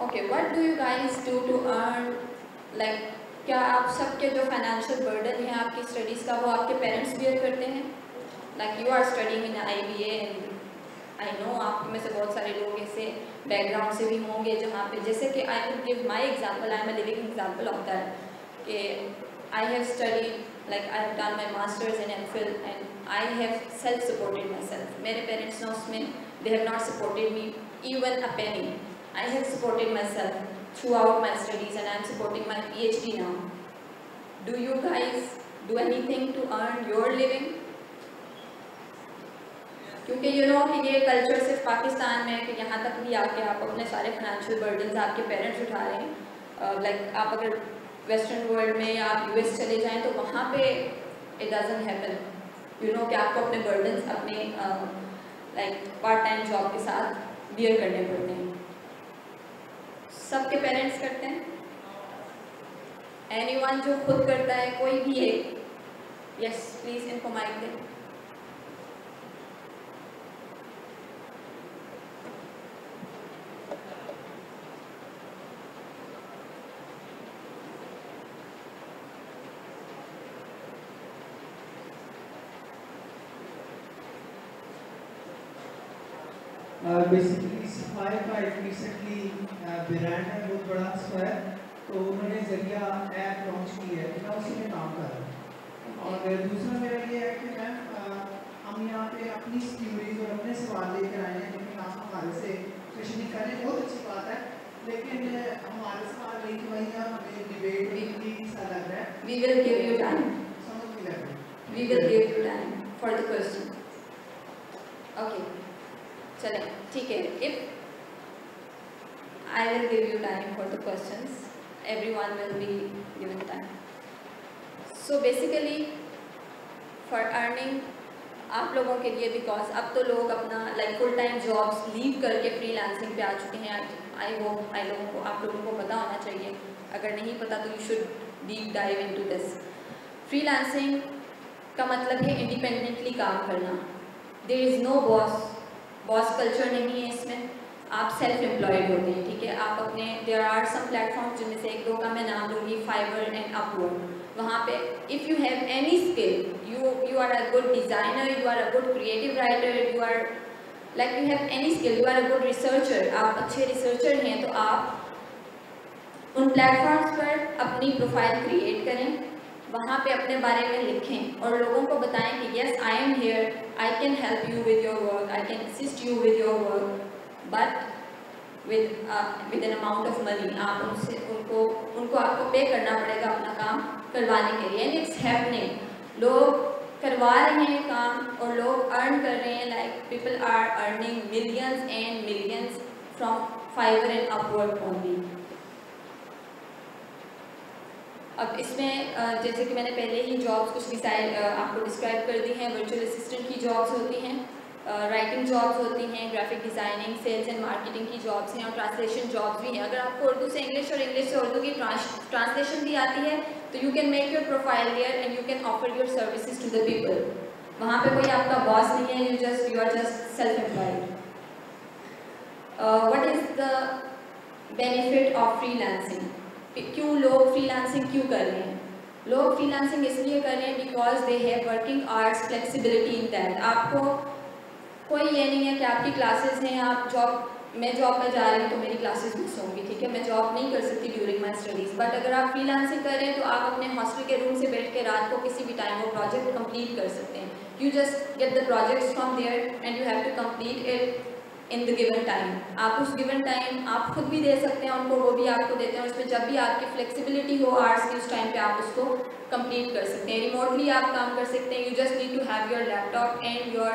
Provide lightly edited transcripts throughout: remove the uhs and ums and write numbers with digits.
Okay, what do you guys do to earn, like क्या आप सबके जो फाइनेंशियल बर्डन है आपकी स्टडीज़ का वो आपके पेरेंट्स बियर करते हैं? Like you are studying in IBA and I know आप में से बहुत सारे लोग ऐसे बैकग्राउंड से भी होंगे जहाँ पे, जैसे कि I will give my example, I am a living example of that, कि I have studied like I have done my masters in MPhil and I have self supported myself. मेरे parents ने उसमें they have not supported me even a penny. I have supported myself throughout my studies and I am supporting my PhD now. Do you guys do anything to earn your living? क्योंकि you know कि ये culture सिर्फ पाकिस्तान में है कि यहाँ तक भी आके आप अपने सारे फाइनेंशियल बर्डन्स आपके पेरेंट्स उठा रहे हैं. लाइक आप अगर वेस्टर्न वर्ल्ड में या आप US चले जाएं तो वहाँ पे it doesn't happen. You know कि आपको अपने बर्डन्स अपने लाइक पार्ट टाइम जॉब के साथ बियर करने पड़ते हैं. सबके पेरेंट्स करते हैं? एनीवन जो खुद करता है, कोई भी एक? यस प्लीज इनको माइक दें. बेसिकली सफाई का एक रिसेंटली ब्रांड है बहुत बड़ा स्क्वायर, तो उन्होंने जरिया ऐप लॉन्च की है, मैं उसी में काम कर रहा हूँ. और दूसरा मेरा ये है कि मैम हम यहाँ पे अपनी थ्योरीज और अपने सवाल लेकर आए हैं, लेकिन आप हमारे से क्वेश्चनिंग करें, बहुत अच्छी बात है, लेकिन हमारे सवाल नहीं कि वही हमें डिबेट भी सा लग रहा है. We will give you time. समझ नहीं लग रहा. We will give you time for the question. Okay चलें, ठीक है. If I will give you time for the questions. Everyone will be given time. So basically, for earning, आप लोगों के लिए, बिकॉज अब तो लोग अपना like full time jobs leave करके फ्रीलांसिंग पे आ चुके हैं. आई होप आप लोगों को पता होना चाहिए. अगर नहीं पता तो you should deep dive into this. Freelancing का मतलब है इंडिपेंडेंटली काम करना. There is no boss culture नहीं है इसमें. आप सेल्फ एम्प्लॉयड होते हैं, ठीक है. आप अपने देयर आर सम प्लेटफॉर्म्स जिनमें से एक दो का मैं नाम लूँगी, फाइवर एंड अपवर्क. वहाँ पे if you have any skill, you are a good designer, you are a good creative writer, you are like you have any skill, you are a good researcher, आप अच्छे researcher हैं, तो आप उन platforms पर अपनी प्रोफाइल क्रिएट करें, वहाँ पे अपने बारे में लिखें और लोगों को बताएं कि yes I am here, I can help you with your work, I can assist you with your work, but with an amount of money. आप उनको आपको पे करना पड़ेगा अपना काम करवाने के लिए. And it's happening. लोग करवा रहे हैं काम और लोग अर्न कर रहे हैं. Like people are earning millions and millions from Fiverr and Upwork only. अब इसमें जैसे कि मैंने पहले ही जॉब्स कुछ आपको डिस्क्राइब कर दी हैं. वर्चुअल असिस्टेंट की जॉब्स होती हैं, राइटिंग जॉब्स होती हैं, graphic designing, sales and marketing की जॉब्स हैं और ट्रांसलेशन जॉब्स भी हैं. अगर आपको उर्दू से इंग्लिश और इंग्लिश से उर्दू की ट्रांसलेशन भी आती है तो you can make your profile there and you can offer your services to the people. वहाँ पे कोई आपका बॉस नहीं है, you are just self employed. What is the benefit of freelancing? क्यों लोग फ्रीलांसिंग क्यों कर रहे हैं? लोग फ्रीलांसिंग इसलिए कर रहे हैं because they have working hours, flexibility in that. आपको कोई ये नहीं है कि आपकी क्लासेस हैं, आप मैं जॉब पर जा रही हूँ तो मेरी क्लासेस मिस होंगी, ठीक है. मैं जॉब नहीं कर सकती ड्यूरिंग माई स्टडीज़. बट अगर आप फ्रीलांसिंग कर रहे हैं तो आप अपने हॉस्टल के रूम से बैठ के रात को किसी भी टाइम वो प्रोजेक्ट कंप्लीट कर सकते हैं. You just get the projects from there and you have to complete it in the given time. आप उस गिवन टाइम आप खुद भी दे सकते हैं उनको, वो भी आपको देते हैं. उसमें जब भी आपकी फ्लेक्सिबिलिटी हो आवर्स की, उस टाइम पे आप उसको कंप्लीट कर सकते हैं. रिमोटली आप काम कर सकते हैं. You just need to have your laptop and your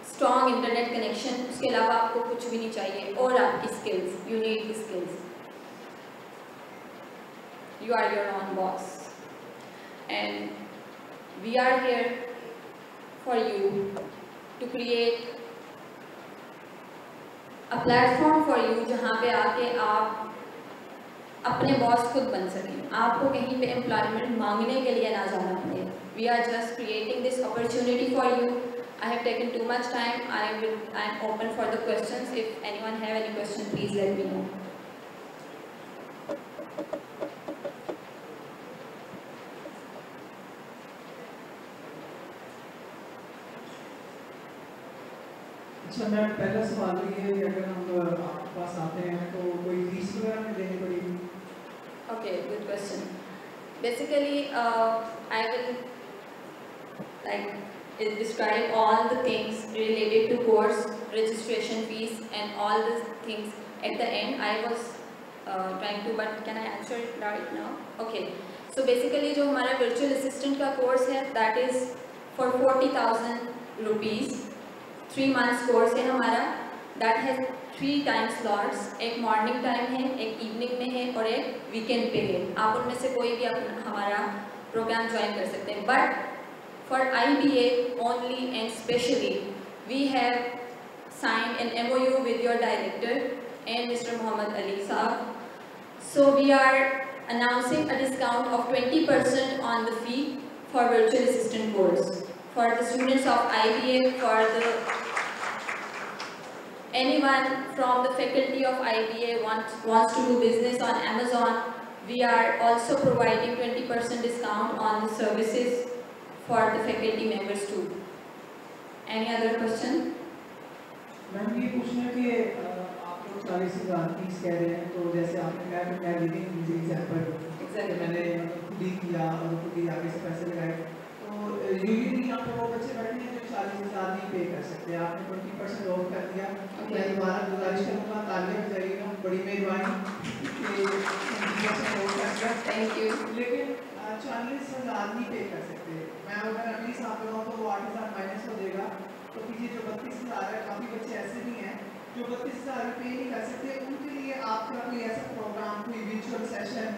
strong internet connection. उसके अलावा आपको कुछ भी नहीं चाहिए. और आपकी skills, you need the skills. You are your own boss and we are here for you to create a platform for you जहाँ पे आके आप अपने बॉस खुद बन सकें. आपको कहीं पे एम्प्लॉयमेंट मांगने के लिए ना जाना पड़े. We are just creating this opportunity for you. I have taken too much time. I am open for the questions. If anyone have any question, please let me know. अच्छा मैम, पहला सवाल ये है कि अगर हम आपके पास आते हैं तो कोई फीस वगैरह में देनी पड़ेगी? Okay, good question. Basically, I will describe all the things related to course, registration fees, and all the things at the end. I was trying to, but can I answer it right now? Okay. So basically, जो हमारा virtual assistant का course है, that is for 40,000 rupees. 3 months course है हमारा. That has 3 time slots. एक morning time है, एक evening में है और एक weekend पे है. आप उनमें से कोई भी हमारा program join कर सकते हैं. But for IBA only and specially, we have signed an MOU with your director and Mr. Muhammad Ali Saab. So we are announcing a discount of 20% on the fee for virtual assistant course. For the students of IBA, for the anyone from the faculty of IBA wants to do business on Amazon, we are also providing 20% discount on the services for the faculty members too. Any other question? Ma'am ये पूछना है कि आप लोग 40,000 fees कह रहे हैं, तो जैसे आपने कहा कि मैं गिविंग एग्जाम्पल मैंने खुद ही किया और खुद ही आगे से पैसे लगाए, तो यूजुअली यहाँ पर वो बच्चे बैठे हैं जो 40,000 नहीं पे कर सकते, आपने 20% ऑफ कर दिया। मैं दोबारा गुजारिश करूँगा, तालियां बजाइएगा, बड़ी मेहरबानी कि 20% ऑफ कर दिया, थैंक यू। लेकिन 40,000 नहीं पे कर सकते, मैं अगर अभी साथ लगाऊँ तो वो 8,000 माइनस हो जाएगा, तो पीछे जो 32,000 है, काफ़ी बच्चे ऐसे भी हैं जो 32,000 पे नहीं कर सकते, उनके लिए आपका कोई ऐसा प्रोग्राम, कोई विजुअल सेशन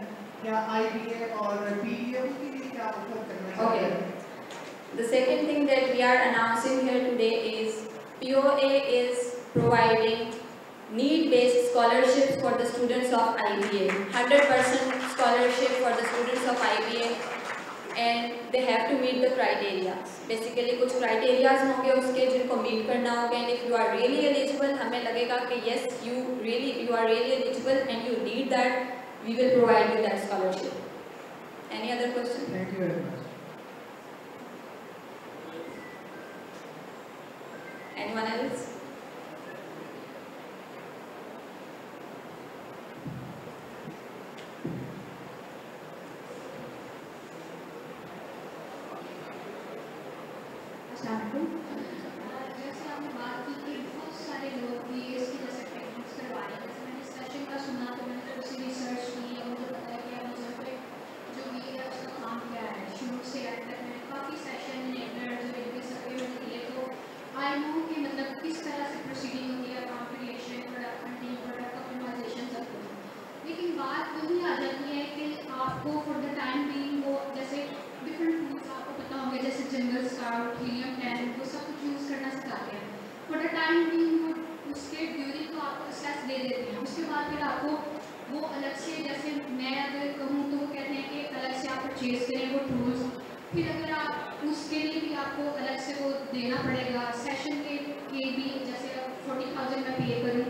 या IBA और PDA, उनके लिए क्या ऑफर करना चाहिए? Okay. The second thing that we are announcing here today is POA is providing need-based scholarships for the students of IBA. 100% scholarship for the students of IBA, and they have to meet the criteria. Basically कुछ criteria होंगे उसके जिनको meet करना होगा, and if you are really eligible, हमें लगेगा कि yes you are really eligible and you need that, we will provide you that scholarship. Any other question? Thank you very much. Anyone else? जैसे आपने बात की कि बहुत सारे लोग BAs की जैसे टेक्निक्स करवा रहे हैं, जैसे मैंने इस सेशन का सुना तो मैंने थोड़ी सी रिसर्च की और मुझे पता है कि अमेज़न पे जो BA है उसका काम क्या है, शुरू से एंड तक मैंने काफ़ी सेशन जो इनके सर्वे मैंने किए, तो आई नो कि मतलब किस तरह से प्रोसीडिंग होती है, account creation, product funding, product optimisation, सब कुछ। लेकिन बात वही आ जाती है कि आपको फॉर द टाइम बीइंग वो जैसे डिफरेंट टूल्स आपको पता होंगे, जैसे जंगल स्काउट, हीलियम 10, वो सब कुछ यूज़ करना सिखाते हैं। फॉर द टाइम बीइंग वो उसके ड्यूरिंग तो आपको असेस दे देते हैं, उसके बाद फिर आपको वो अलग से, जैसे मैं अगर कहूँ तो वो कहते हैं कि अलग से आप परचेज करें वो टूल्स, फिर अगर आप उसके लिए भी आपको अलग से वो देना पड़ेगा, सेशन के भी जैसे 40,000 मैं पे करूँ,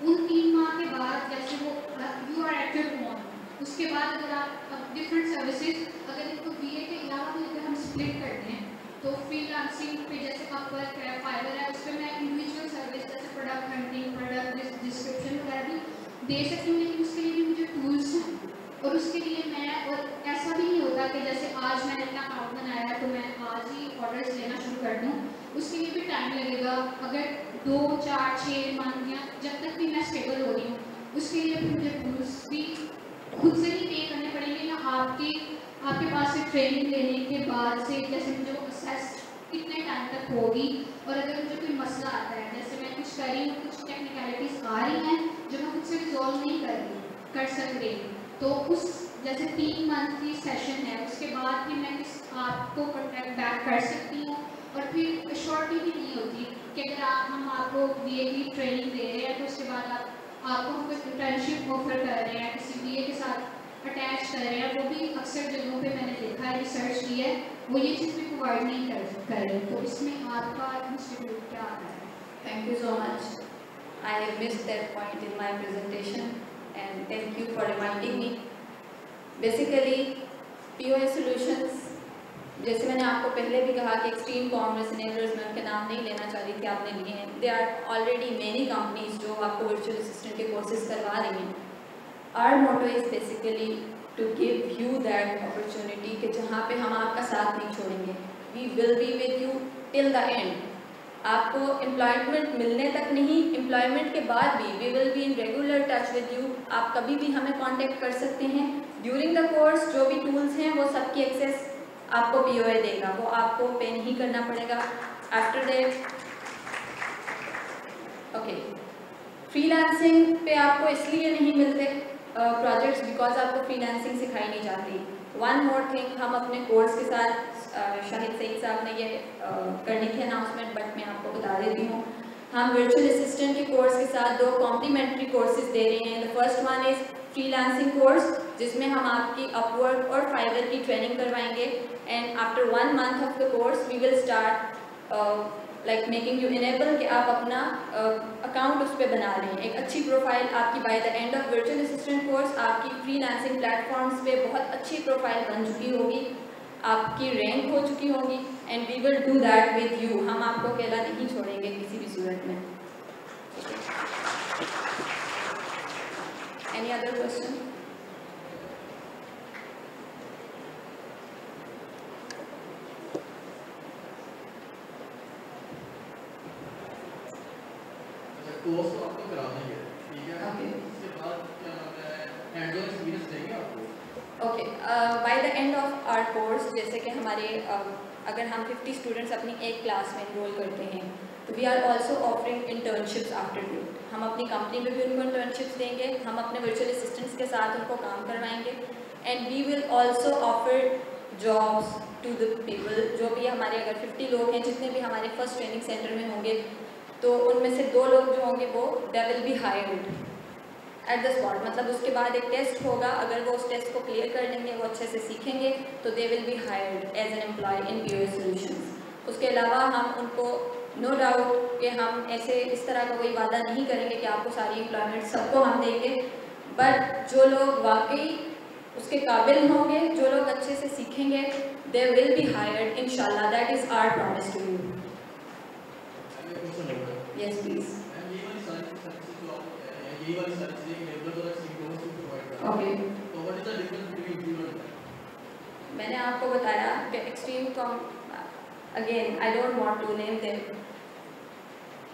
उन 3 माह के बाद जैसे वो you are at your own, उसके बाद अगर आप डिफरेंट सर्विसेज अगर इनको BA के अलावा भी अगर हम स्प्लिट करते हैं तो फ्रीलांसिंग पे जैसे अपवर्क है, फाइवर है, उस पर मैं इंडिविजुअल सर्विस जैसे प्रोडक्ट हंटिंग, प्रोडक्ट डिस्क्रिप्शन वगैरह भी दे सकती हूँ, लेकिन उसके लिए भी मुझे टूल्स हैं और उसके लिए मैं, और ऐसा भी नहीं होता कि जैसे आज मैंने अपना अकाउंट बनाया है तो मैं आज ही ऑर्डर्स लेना शुरू कर दूँ, उसके लिए भी टाइम लगेगा, अगर 2, 4, 6 मंथ या जब तक भी मैं स्टेबल हो रही हूँ, उसके लिए भी मुझे टूल्स भी खुद से ही पे करने पड़ेंगे या आपके पास से ट्रेनिंग लेने के बाद से जैसे मुझे वो असेस कितने टाइम तक होगी, और अगर मुझे कोई मसला आता है, जैसे मैं कुछ कर रही हूँ, कुछ टेक्निकलिटीज़ आ रही हैं जो मैं खुद से रिजॉल्व नहीं कर सक रही, तो उस जैसे 3 मंथ की सेशन है, उसके बाद भी मैं आपको कॉन्टैक्ट बैक कर सकती हूँ, और फिर श्योरिटी भी नहीं होती कि अगर हम आपको BA की ट्रेनिंग दे रहे हैं तो उसके बाद आपको हम कोई इंटर्नशिप ऑफर कर रहे हैं, किसी BA के साथ अटैच कर रहे हैं, वो भी अक्सर जगहों पे मैंने देखा है, रिसर्च की है, वो ये चीज़ भी प्रोवाइड नहीं कर रहे, तो इसमें आपका इंस्टीट्यूट क्या आता है? Thank you so much. I have missed that point in my presentation, and thank you for reminding me. Basically, POA Solutions जैसे मैंने आपको पहले भी कहा कि एक्सट्रीम कॉमर्स इनेबलर्स, मैं उनके नाम नहीं लेना चाह रही थी, आपने लिए हैं. They are already many companies जो आपको वर्चुअल असिस्टेंट के कोर्सेज करवा रही हैं. Our motto is basically to give you that opportunity कि जहाँ पे हम आपका साथ नहीं छोड़ेंगे. We will be with you till the end. आपको एम्प्लॉयमेंट मिलने तक नहीं, एम्प्लॉयमेंट के बाद भी we will be in regular touch with you. आप कभी भी हमें कांटेक्ट कर सकते हैं. ड्यूरिंग द कोर्स जो भी टूल्स हैं वो सबकी एक्सेस आपको POA देगा, वो आपको पे नहीं करना पड़ेगा. आफ्टर दैट ओके, फ्रीलांसिंग पे आपको इसलिए नहीं मिलते प्रोजेक्ट्स बिकॉज आपको फ्रीलांसिंग सिखाई नहीं जाती. वन मोर थिंग, हम अपने कोर्स के साथ शाहिद सईद साहब ने ये करने की अनाउंसमेंट, बट मैं आपको बता देती हूँ, हम वर्चुअल असिस्टेंट के कोर्स के साथ 2 कॉम्प्लीमेंट्री कोर्सेज दे रहे हैं. The first one is freelancing course, जिसमें हम आपकी अपवर्क और फाइवर की ट्रेनिंग करवाएंगे. And after 1 month of the course we will start like making you enable कि आप अपना अकाउंट उस पर बना लें. एक अच्छी प्रोफाइल आपकी by the end of virtual assistant course आपकी फ्रीलांसिंग प्लेटफॉर्म्स पे बहुत अच्छी प्रोफाइल बन चुकी होगी, आपकी रैंक हो चुकी होगी. And we will do that with you. हम आपको अकेला नहीं छोड़ेंगे किसी भी सूरत में. Any other question? कोर्स तो आपको करा देंगे, ठीक है. Okay. उसके बाद क्या नाम है, हैंड ऑन एक्सपीरियंस देंगे आपको. Okay, by the end of our course, जैसे कि हमारे अगर हम 50 स्टूडेंट्स अपनी एक क्लास में इनरोल करते हैं तो we are also offering internships after that. हम अपनी कंपनी में भी उनको इंटर्नशिप्स देंगे, हम अपने वर्चुअल असिस्टेंट्स के साथ उनको काम करवाएंगे. And we will also offer jobs to the people. जो भी हमारे अगर 50 लोग हैं, जितने भी हमारे फर्स्ट ट्रेनिंग सेंटर में होंगे, तो उनमें से 2 लोग जो होंगे वो दे will be hired at the spot. मतलब उसके बाद एक टेस्ट होगा, अगर वो उस टेस्ट को क्लियर कर लेंगे, वो अच्छे से सीखेंगे, तो they will be hired as an employ in POA solutions. उसके अलावा हम उनको नो डाउट कि हम ऐसे इस तरह का कोई वादा नहीं करेंगे कि आपको सारी एम्प्लॉयमेंट सबको हम देंगे, बट जो लोग वाकई उसके काबिल होंगे, जो लोग अच्छे से सीखेंगे, दे विल बी हायर्ड इंशाल्लाह. That is our promise to you. Yes please. ये वाली सारी सर्विसेज जो आप ये वाली सारी चीजें इनेबल और सीक्वेंस को प्रोवाइड करते हैं. ओके, तो what is the difference between you and that? मैंने आपको बताया कि extreme com, again I don't want to name them,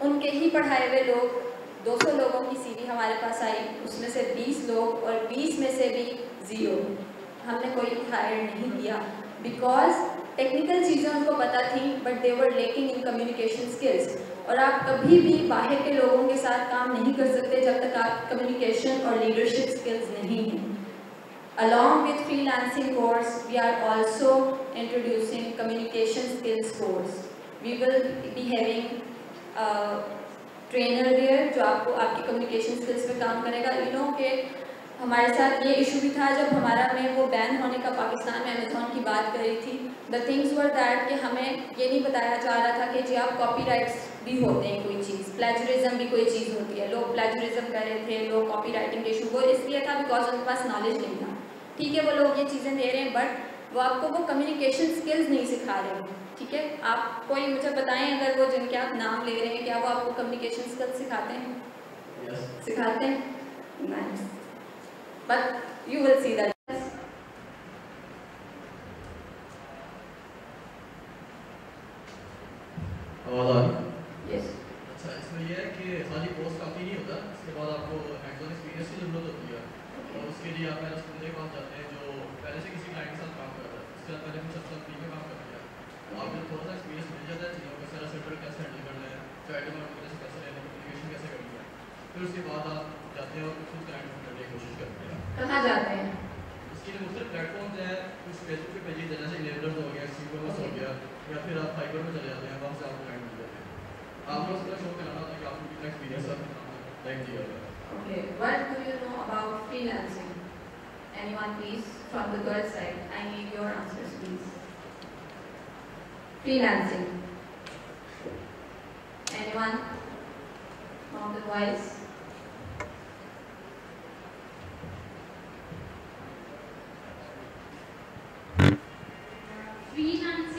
उनके ही पढ़ाए हुए लोग 200 लोगों की CV हमारे पास आई, उसमें से 20 लोग और 20 में से भी 0. हमने कोई हायर नहीं किया बिकॉज टेक्निकल चीज़ें उनको पता थी, but they were lacking in communication skills. और आप कभी भी बाहर के लोगों के साथ काम नहीं कर सकते जब तक आप कम्युनिकेशन और लीडरशिप स्किल्स नहीं हैं. Along with freelancing course, we are also introducing communication skills course. We will be having a trainer there जो आपको आपकी communication skills पे काम करेगा. You know कि हमारे साथ ये इशू भी था जब हमारा में वो बैन होने का पाकिस्तान में अमेज़ॉन की बात कर रही थी. द थिंग्स वर दैट कि हमें ये नहीं बताया जा रहा था कि जी आप कॉपीराइट्स भी होते हैं कोई चीज़, प्लेजरिज्म भी कोई चीज़ होती है. लोग प्लेजरिज्म कर रहे थे, लोग कॉपी राइटिंग के इशू, वो इसलिए था बिकॉज उनके पास नॉलेज नहीं था. ठीक है, वो लोग ये चीज़ें दे रहे हैं, बट वो आपको वो कम्युनिकेशन स्किल्स नहीं सिखा रहे. ठीक है, आप कोई मुझे बताएं अगर वो जिनके आप नाम ले रहे हैं, क्या वो आपको कम्युनिकेशन स्किल्स सिखाते हैं? यस. सिखाते हैं. Nice. But you will see that. आवाज आ रही है? यस. अच्छा, इसमें ये है कि खाली कोर्स काफ़ी नहीं होता, इसके बाद आपको हैंड्स ऑन एक्सपीरियंस की ज़रूरत होती है. और उसके लिए आप पहले उस बंदे के पास जाते हैं जो पहले से किसी क्लाइंट के साथ काम कर रहा है. इसके बाद पहले कुछ अच्छा फ्री में काम कर लिया, तो आपको थोड़ा सा एक्सपीरियंस मिल जाता है चीज़ों का, सारा सेटल कैसे हैंडल करना है, चाइल्ड में कैसे लेना है, कम्युनिकेशन कैसे करनी है. फिर उसके बाद आप जाते हैं और कुछ क्लाइंट करने की कोशिश करते हैं. कहाँ जाते हैं? इसके लिए मुख्तलिफ प्लेटफॉर्म्स हैं. कुछ फेसबुक पे पेजेस जैसे इनेबलर्स हो गया, सीक्वेंस हो गया, या फिर आप फाइबर में चले जाते हैं, वहाँ से आपको क्लाइंट मिल जाते हैं. आपको उसका शो कराना था कि आपको कितना एक्सपीरियंस है लाइक दिया गया. Okay, what do you know about freelancing? Anyone please from the girls side? I need your answers please. Freelancing. Anyone from the boys? Freelancing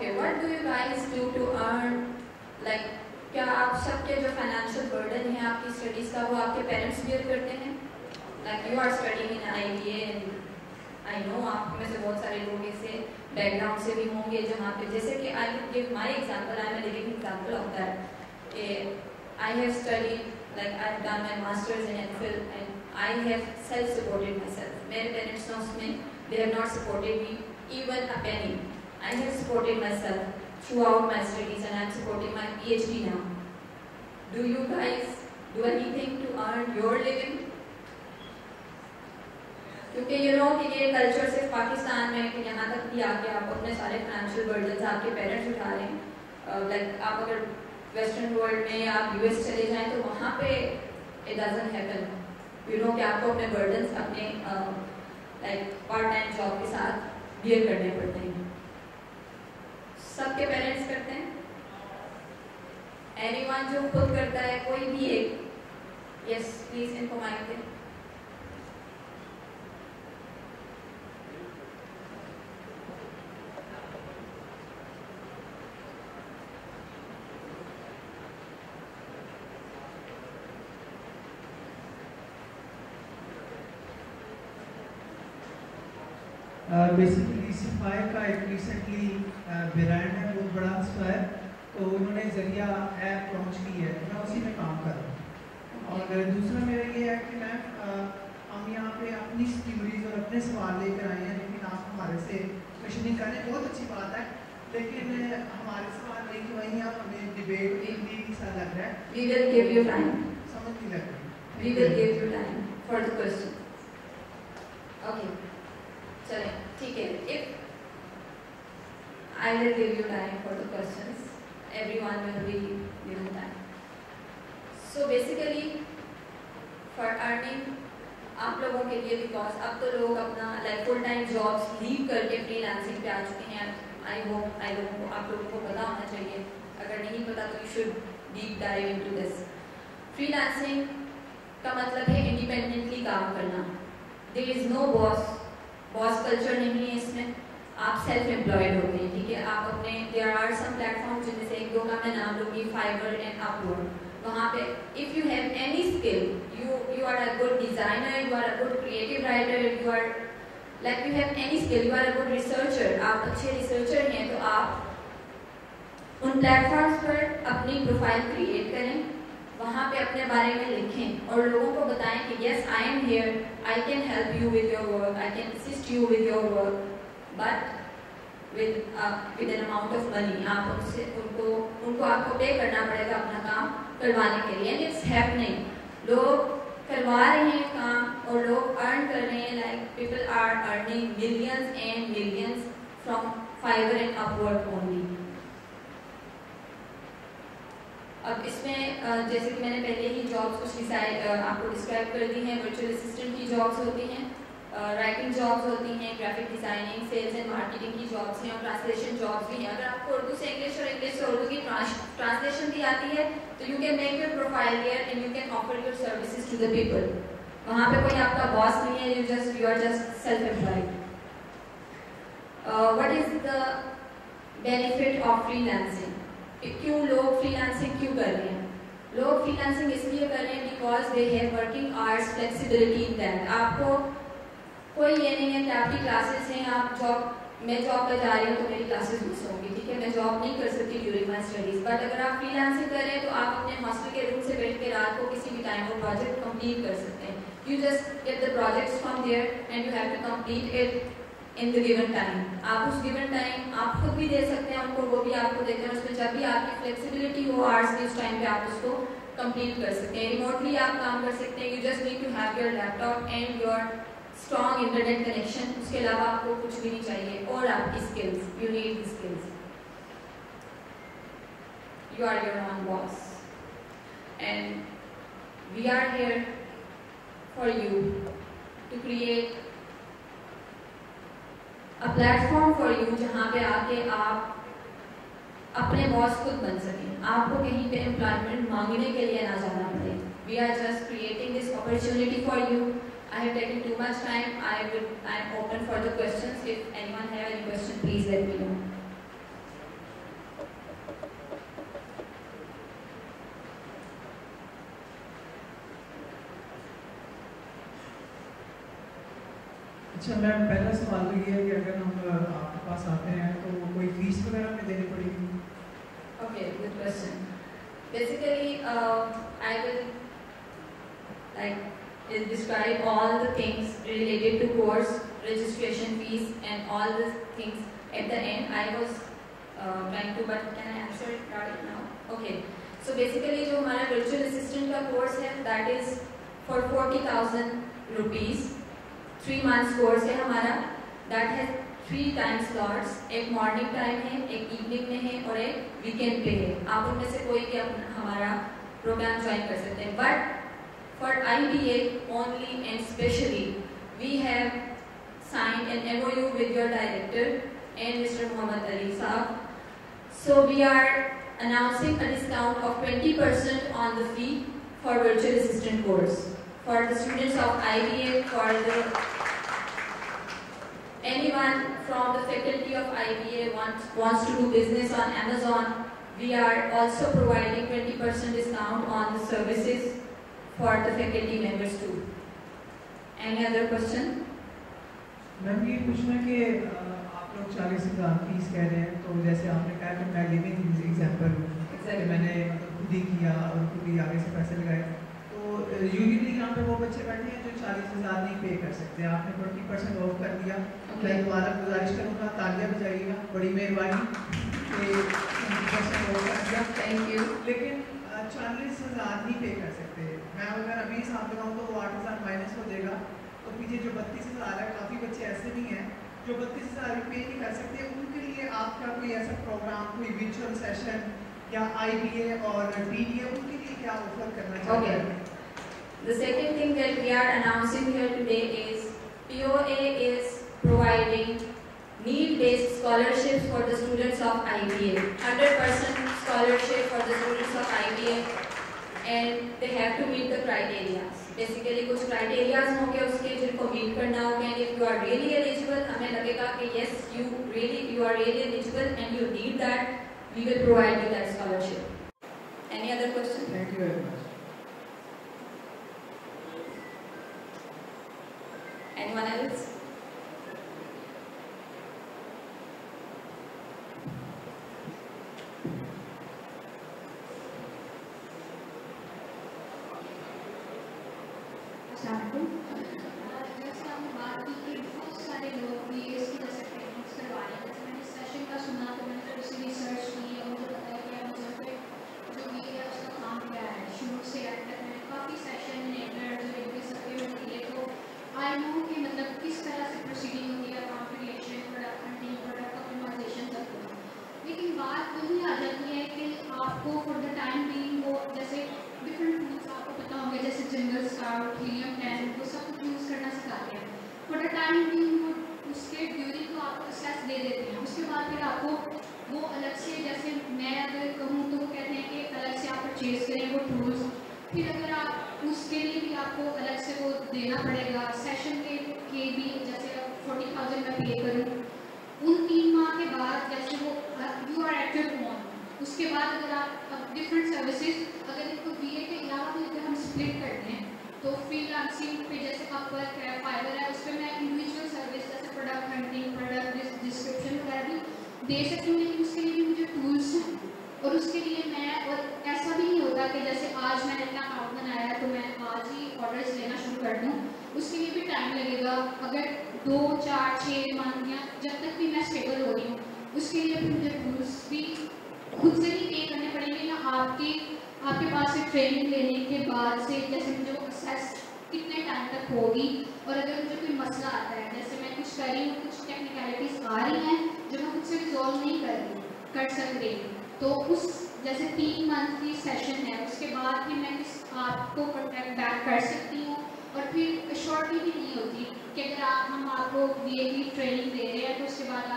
Okay, what do you guys do to earn, like, क्या आप सबके जो financial burden है आपकी studies का वो आपके parents bear करते हैं? Like you are studying in IBA and I know आप में से बहुत सारे लोग ऐसे बैकग्राउंड से भी होंगे जहाँ पे जैसे कि I will give my example, I am a living example of that. I have studied, like I have done my masters in MPhil and I have self-supported myself. मेरे पेरेंट्स ने उसमें they have not supported me even a penny. I have supported myself throughout my studies and I am supporting my PhD now. Do you guys do anything to earn your living? क्योंकि you know कि ये culture सिर्फ पाकिस्तान में कि यहाँ तक भी आके आप अपने सारे फाइनेंशियल बर्डन्स आपके पेरेंट्स उठा रहे हैं. लाइक आप अगर वेस्टर्न वर्ल्ड में या आप US चले जाएं तो वहाँ पे it doesn't happen. You know कि आपको अपने बर्डन्स अपने लाइक पार्ट टाइम जॉब के साथ बियर करने पड़ते हैं. सबके पेरेंट्स करते हैं? एनीवन जो खुद करता है कोई भी एक? यस प्लीज इनको माइक दें. बेसिकली सफाई का एक रिसेंटली ब्रांड है बहुत बड़ा सफाई, तो उन्होंने जरिया ऐप लॉन्च की है, मैं उसी में काम कर रहा हूँ. और दूसरा मेरा ये है कि मैं हम यहाँ पे अपनी थ्योरीज और अपने सवाल लेकर आए हैं, लेकिन आप हमारे से क्वेश्चनिंग करें बहुत अच्छी बात है, लेकिन हमारे सवाल लेके वहीं आप हमें डिबेट भी सा लग रहा है. We will give you time. समझ नहीं लग रही. We will give you time for the question. Okay. चलें ठीक है. If I will give you time for the questions, everyone will be given time. So basically for earning आप लोगों के लिए, because अब तो लोग अपना like full time jobs leave करके freelancing पे आ चुके हैं. I hope आप लोगों को पता होना चाहिए. अगर नहीं पता तो you should deep dive into this. Freelancing का मतलब है independently काम करना. There is no boss culture नहीं है इसमें. आप सेल्फ एम्प्लॉयड होते हैं, ठीक है. आप अपने देयर आर सम प्लेटफॉर्म जिनमें से एक दो का मैं नाम लूँगी, फाइवर एंड अपवर्ड. वहाँ पे if you have any skill, you are a good designer, you are a good creative writer, you are like you have any skill, you are a good researcher, आप अच्छे researcher हैं, तो आप उन platforms पर अपनी प्रोफाइल क्रिएट करें, वहाँ पे अपने बारे में लिखें और लोगों को बताएं कि yes I am here, I can help you with your work, I can assist you with your work, but with an amount of money. आप उनको आपको पे करना पड़ेगा अपना काम करवाने के लिए. and it's happening. लोग करवा रहे हैं काम और लोग अर्न कर रहे हैं. like people are earning millions and millions from Fiverr and Upwork only. अब इसमें जैसे कि मैंने पहले ही जॉब्स कुछ आपको डिस्क्राइब कर दी हैं. वर्चुअल असिस्टेंट की जॉब्स होती हैं, राइटिंग जॉब्स होती हैं, graphic designing, sales and marketing की जॉब्स हैं और ट्रांसलेशन जॉब्स भी हैं. अगर आपको उर्दू से इंग्लिश और इंग्लिश से उर्दू की ट्रांसलेशन भी आती है तो you can make your profile here and you can offer your services to the people. वहाँ पे कोई आपका बॉस नहीं है, you are just self employed. What is the benefit of freelancing? क्यों लोग फ्रीलांसिंग क्यों कर रहे हैं? लोग फ्रीलांसिंग इसलिए कर रहे हैं because they have working hours, flexibility in that. आपको कोई ये नहीं है कि आपकी क्लासेस हैं, आप मैं जॉब पर जा रही हूँ तो मेरी क्लासेस मिस होंगी, ठीक है, मैं जॉब नहीं कर सकती ड्यूरिंग माई स्टडीज. बट अगर आप फ्रीलांसिंग कर रहे हैं तो आप अपने हॉस्टल के रूम से बैठ के रात को किसी भी टाइम वो प्रोजेक्ट कंप्लीट कर सकते हैं. You just get the projects from there and you have to complete it in the given time. आप उस गिवन टाइम आप खुद भी दे सकते हैं उनको, वो भी आपको देते हैं. उसमें जब भी आपकी फ्लेक्सिबिलिटी हो आवर्स की, उस टाइम पे आप उसको कंप्लीट कर सकते हैं. रिमोटली आप काम कर सकते हैं. You just need to have your laptop and your strong internet connection. उसके अलावा आपको कुछ भी नहीं चाहिए. और आपकी skills, you need the skills. You are your own boss and we are here for you to create a platform for you जहाँ पे आके आप अपने बॉस खुद बन सकें. आपको कहीं पे एम्प्लॉयमेंट मांगने के लिए ना जाना पड़े. We are just creating this opportunity for you. I have taken too much time. I am open for the questions. If anyone have any question, please let me know. अच्छा मैम, पहला सवाल तो ये है कि अगर हम आपके पास आते हैं तो कोई फीस वगैरह में देनी पड़ेगी? Okay, good question. Basically, I will describe all the things related to course, registration fees, and all the things at the end. I was trying to, but can I answer it right now? Okay. So basically, जो हमारा virtual assistant का course है, that is for 40,000 rupees. 3 months course है हमारा. That has 3 time slots. एक morning time है, एक evening में है और एक weekend पे है. आप उनमें से कोई भी हमारा program join कर सकते हैं. But for IBA only and specially, we have signed an MOU with your director and Mr. Muhammad Ali Saab. So we are announcing a discount of 20% on the fee for virtual assistant course. For the students of IBA, for anyone from the faculty of IBA wants to do business on Amazon, we are also providing 20% discount on the services for the faculty members too. Any other question? Ma'am ये पूछना कि आप लोग 40,000 fees कह रहे हैं, तो जैसे आपने कहा कि मैं लिविंग एग्जाम्पल हूँ कि मैंने मतलब खुद ही किया और खुद ही आगे से पैसे लगाए, तो यूजुअली यहाँ पे वो बच्चे बैठे हैं जो 40,000 नहीं पे कर सकते, आपने 20% ऑफ कर दिया। मैं दोबारा गुजारिश करूँगा, तालियां बजाइएगा, बड़ी मेहरबानी कि 20% ऑफ कर दिया, Thank you. लेकिन 40,000 नहीं पे कर सकते। मैं अगर अभी हिसाब लगाऊँ तो वो 8,000 माइनस हो जाएगा, तो पीछे जो 32,000 है, काफ़ी बच्चे ऐसे भी हैं जो 32,000 पे नहीं कर सकते। उनके लिए आपका कोई ऐसा प्रोग्राम, कोई विजुअल सेशन या IBA और DDA, उनके लिए क्या ऑफर करना चाहते हैं? The second thing that we are announcing here today is POA is providing need-based scholarships for the students of IBA. 100% scholarship for the students of IBA, and they have to meet the criteria. Basically कुछ criteria होंगे उसके जिनको meet करना होगा, and if you are really eligible, हमें लगेगा कि yes you are really eligible and you need that, we will provide you that scholarship. Any other question? Thank you very much. Anyone else? जैसे आपने बात की कि बहुत सारे लोग BAs की जैसे ट्रेनिंग्स करवा रहे हैं, जैसे मैंने सेशन का सुना तो मैंने थोड़ी सी रिसर्च की और मुझे पता है कि अमेज़न पे जो BA है उसका काम क्या है, शुरू से अब तक मैंने काफ़ी सेशन सबके में दिए, तो आई नो कि मतलब किस तरह से प्रोसीडिंग होती है, account creation, product hunting, product optimisation सब कुछ। लेकिन बात वही आ जाती है कि आपको फॉर द टाइम बीइंग वो जैसे डिफरेंट टूल्स आपको पता होंगे, जैसे जंगल स्काउट, हीलियम 10, वो सब कुछ यूज़ करना सिखाते हैं। फॉर द टाइम बीइंग वो उसके ड्यूरिंग तो आपको एक्सेस दे देते हैं, उसके बाद फिर आपको वो अलग से, जैसे मैं अगर कहूँ तो वो कहते हैं कि अलग से आप परचेज करें वो टूल्स, फिर अगर आप उसके लिए भी आपको अलग से वो देना पड़ेगा। सेशन के भी जैसे 40,000 मैं पे करूँ, उन 3 माह के बाद जैसे वो you are at your own, उसके बाद अगर आप डिफरेंट सर्विसेज अगर इनको BA के अलावा भी अगर हम स्प्लिट करते हैं तो फ्रीलांसिंग पे जैसे अपवर्क है, फाइवर है, उस पर मैं इंडिविजुअल सर्विस जैसे प्रोडक्ट हंटिंग, प्रोडक्ट डिस्क्रिप्शन वगैरह भी दे सकती हूँ, लेकिन उसके लिए भी मुझे टूल्स हैं और उसके लिए मैं, और ऐसा भी नहीं होता कि जैसे आज मैंने अपना अकाउंट बनाया है तो मैं आज ही ऑर्डर्स लेना शुरू कर दूँ, उसके लिए भी टाइम लगेगा। अगर 2, 4, 6 मंथ या जब तक भी मैं स्टेबल हो रही हूँ, उसके लिए भी मुझे टूल्स भी खुद से ही पे करने पड़ेंगे या आपके पास से ट्रेनिंग लेने के बाद से जैसे मुझे वो असेस कितने टाइम तक होगी, और अगर मुझे कोई मसला आता है, जैसे मैं कुछ कर रही हूँ, कुछ टेक्निकलिटीज़ आ रही हैं जो मैं खुद से रिजॉल्व नहीं कर सकती, तो उस जैसे 3 मंथ की सेशन है, उसके बाद भी मैं आपको कॉन्टैक्ट बैक कर सकती हूँ। और फिर शॉर्टली भी नहीं होती कि अगर हम आपको BA की ट्रेनिंग दे रहे हैं तो उसके बाद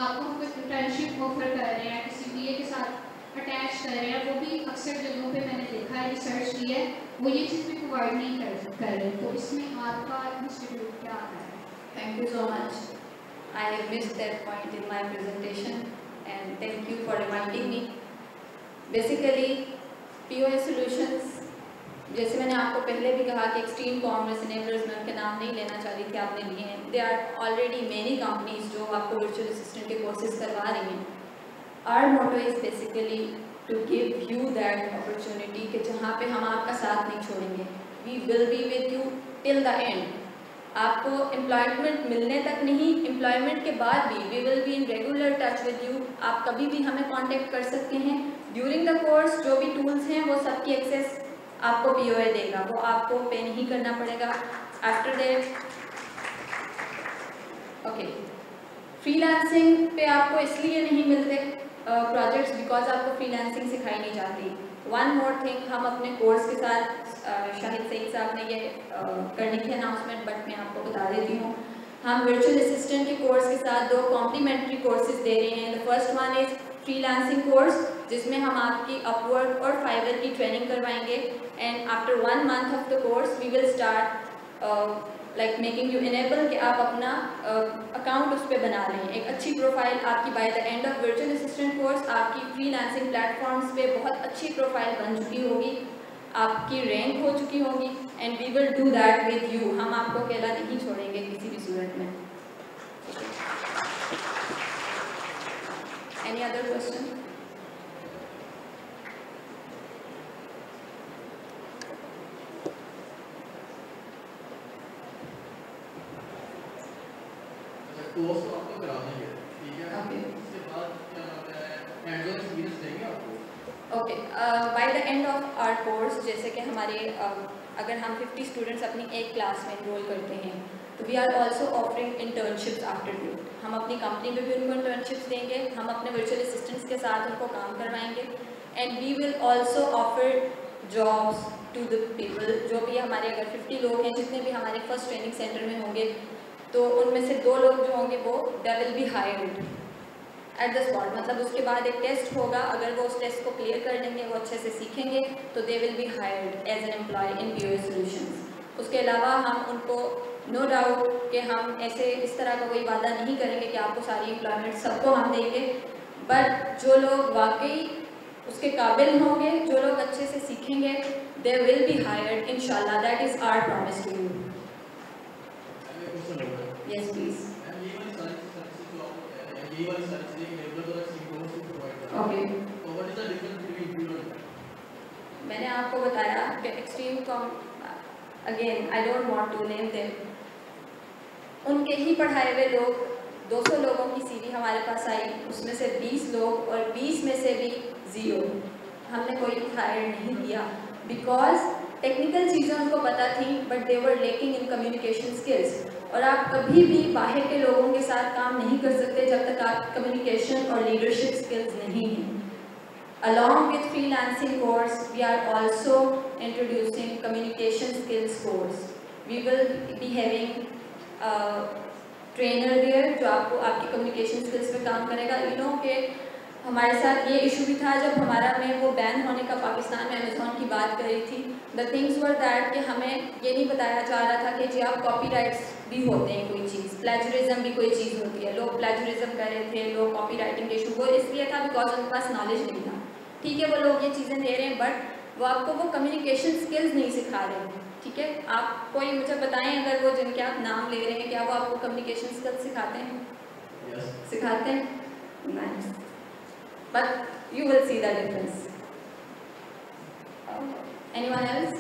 आपको कोई इंटर्नशिप ऑफर कर रहे हैं, किसी BA के साथ अटैच कर रहे हैं, वो भी अक्सर जगहों पे मैंने देखा है, रिसर्च की है, वो ये चीज़ भी प्रोवाइड नहीं कर रहे, तो इसमें आपका इंस्टीट्यूट क्या आता है? Thank you so much. I have missed that point in my presentation, and thank you for reminding me. Basically, POA Solutions, जैसे मैंने आपको पहले भी कहा कि एक्सट्रीम कॉमर्स इनेबलर्स, मैं उनके नाम नहीं लेना चाह रही थी, आपने लिए हैं. They are already many companies जो आपको वर्चुअल असिस्टेंट के कोर्सेज करवा रही हैं. Our motto is basically to give you that opportunity कि जहाँ पे हम आपका साथ नहीं छोड़ेंगे. We will be with you till the end. आपको एम्प्लॉयमेंट मिलने तक नहीं, एम्प्लॉयमेंट के बाद भी we will be in regular touch with you. आप कभी भी हमें कांटेक्ट कर सकते हैं. ड्यूरिंग द कोर्स जो भी टूल्स हैं वो सबकी एक्सेस आपको POA देगा, वो आपको पे नहीं करना पड़ेगा. आफ्टर दैट ओके, फ्रीलांसिंग पे आपको इसलिए नहीं मिलते प्रोजेक्ट्स बिकॉज आपको फ्रीलांसिंग सिखाई नहीं जाती. वन मोर थिंग, हम अपने कोर्स के साथ शाहिद सईद साहब ने ये करनी थी अनाउंसमेंट, बट मैं आपको बता देती हूँ. हम वर्चुअल असिस्टेंट के कोर्स के साथ 2 कॉम्प्लीमेंट्री कोर्सेज दे रहे हैं. The first one is freelancing course, जिसमें हम आपकी अपवर्क और फाइवर की ट्रेनिंग करवाएंगे. And after 1 month of the course we will start like making you enable कि आप अपना अकाउंट उस पर बना लें, एक अच्छी प्रोफाइल आपकी. By the end of virtual assistant course आपकी फ्रीलांसिंग प्लेटफॉर्म्स पे बहुत अच्छी प्रोफाइल बन चुकी होगी, आपकी रैंक हो चुकी होगी. And we will do that with you. हम आपको अकेला नहीं छोड़ेंगे किसी भी सूरत में. Any other question? कोर्स तो आपको करा देंगे, ठीक है. Okay. उसके बाद क्या होता है, हैंड्स ऑन एक्सपीरियंस देंगे आपको. Okay, by the end of our course, जैसे कि हमारे अगर हम 50 स्टूडेंट्स अपनी एक क्लास में इनरोल करते हैं तो we are also offering internships after due. हम अपनी कंपनी में भी उनको इंटर्नशिप्स देंगे, हम अपने वर्चुअल असिस्टेंट्स के साथ उनको काम करवाएंगे. And we will also offer jobs to the people. जो भी हमारे अगर 50 लोग हैं, जितने भी हमारे फर्स्ट ट्रेनिंग सेंटर में होंगे, तो उनमें से 2 लोग जो होंगे वो दे will be hired at the spot. मतलब उसके बाद एक टेस्ट होगा, अगर वो उस टेस्ट को क्लियर कर लेंगे, वो अच्छे से सीखेंगे, तो they will be hired as an employ in POA solutions. उसके अलावा हम उनको नो डाउट कि हम ऐसे इस तरह का कोई वादा नहीं करेंगे कि आपको सारी एम्प्लॉयमेंट सबको हम देंगे, बट जो लोग वाकई उसके काबिल होंगे, जो लोग अच्छे से सीखेंगे, दे विल बी हायर्ड इंशाल्लाह. That is our promise to you. Yes, please. ये वाली सारी सर्विसेज जो आपको कह रहे हैं, ये वाली सारी चीजें इनेबल और सिंक्रोनस को प्रोवाइड कर रहे हैं. Okay. तो what is the difference between you and मैंने आपको बताया कि extreme com, again I don't want to name them, उनके ही पढ़ाए हुए लोग 200 लोगों की CV हमारे पास आई, उसमें से 20 लोग, और 20 में से भी 0. हमने कोई हायर नहीं किया बिकॉज टेक्निकल चीज़ें उनको पता थी, but they were lacking in communication skills. और आप कभी भी बाहर के लोगों के साथ काम नहीं कर सकते जब तक आप कम्युनिकेशन और लीडरशिप स्किल्स नहीं हैं. Along with freelancing course, we are also introducing communication skills course. We will be having a trainer there जो आपको आपकी communication skills पे काम करेगा. You know कि हमारे साथ ये इशू भी था जब हमारा में वो बैन होने का पाकिस्तान में अमेज़ॉन की बात करी थी. द थिंग्स वर दैट कि हमें ये नहीं बताया जा रहा था कि जी आप कॉपीराइट्स भी होते हैं कोई चीज़, प्लेजरिज्म भी कोई चीज़ होती है. लोग प्लेजरिज्म कर रहे थे, लोग कॉपीराइटिंग के इशू, वो इसलिए था बिकॉज उनके पास नॉलेज नहीं था. ठीक है, वो लोग ये चीज़ें दे रहे हैं, बट वो आपको वो कम्युनिकेशन स्किल्स नहीं सिखा रहे हैं. ठीक है, आप कोई मुझे बताएं अगर वो जिनके आप नाम ले रहे हैं, क्या वो आपको कम्युनिकेशन स्किल्स सिखाते हैं? यस. सिखाते हैं? Nice. But you will see the difference. Anyone else?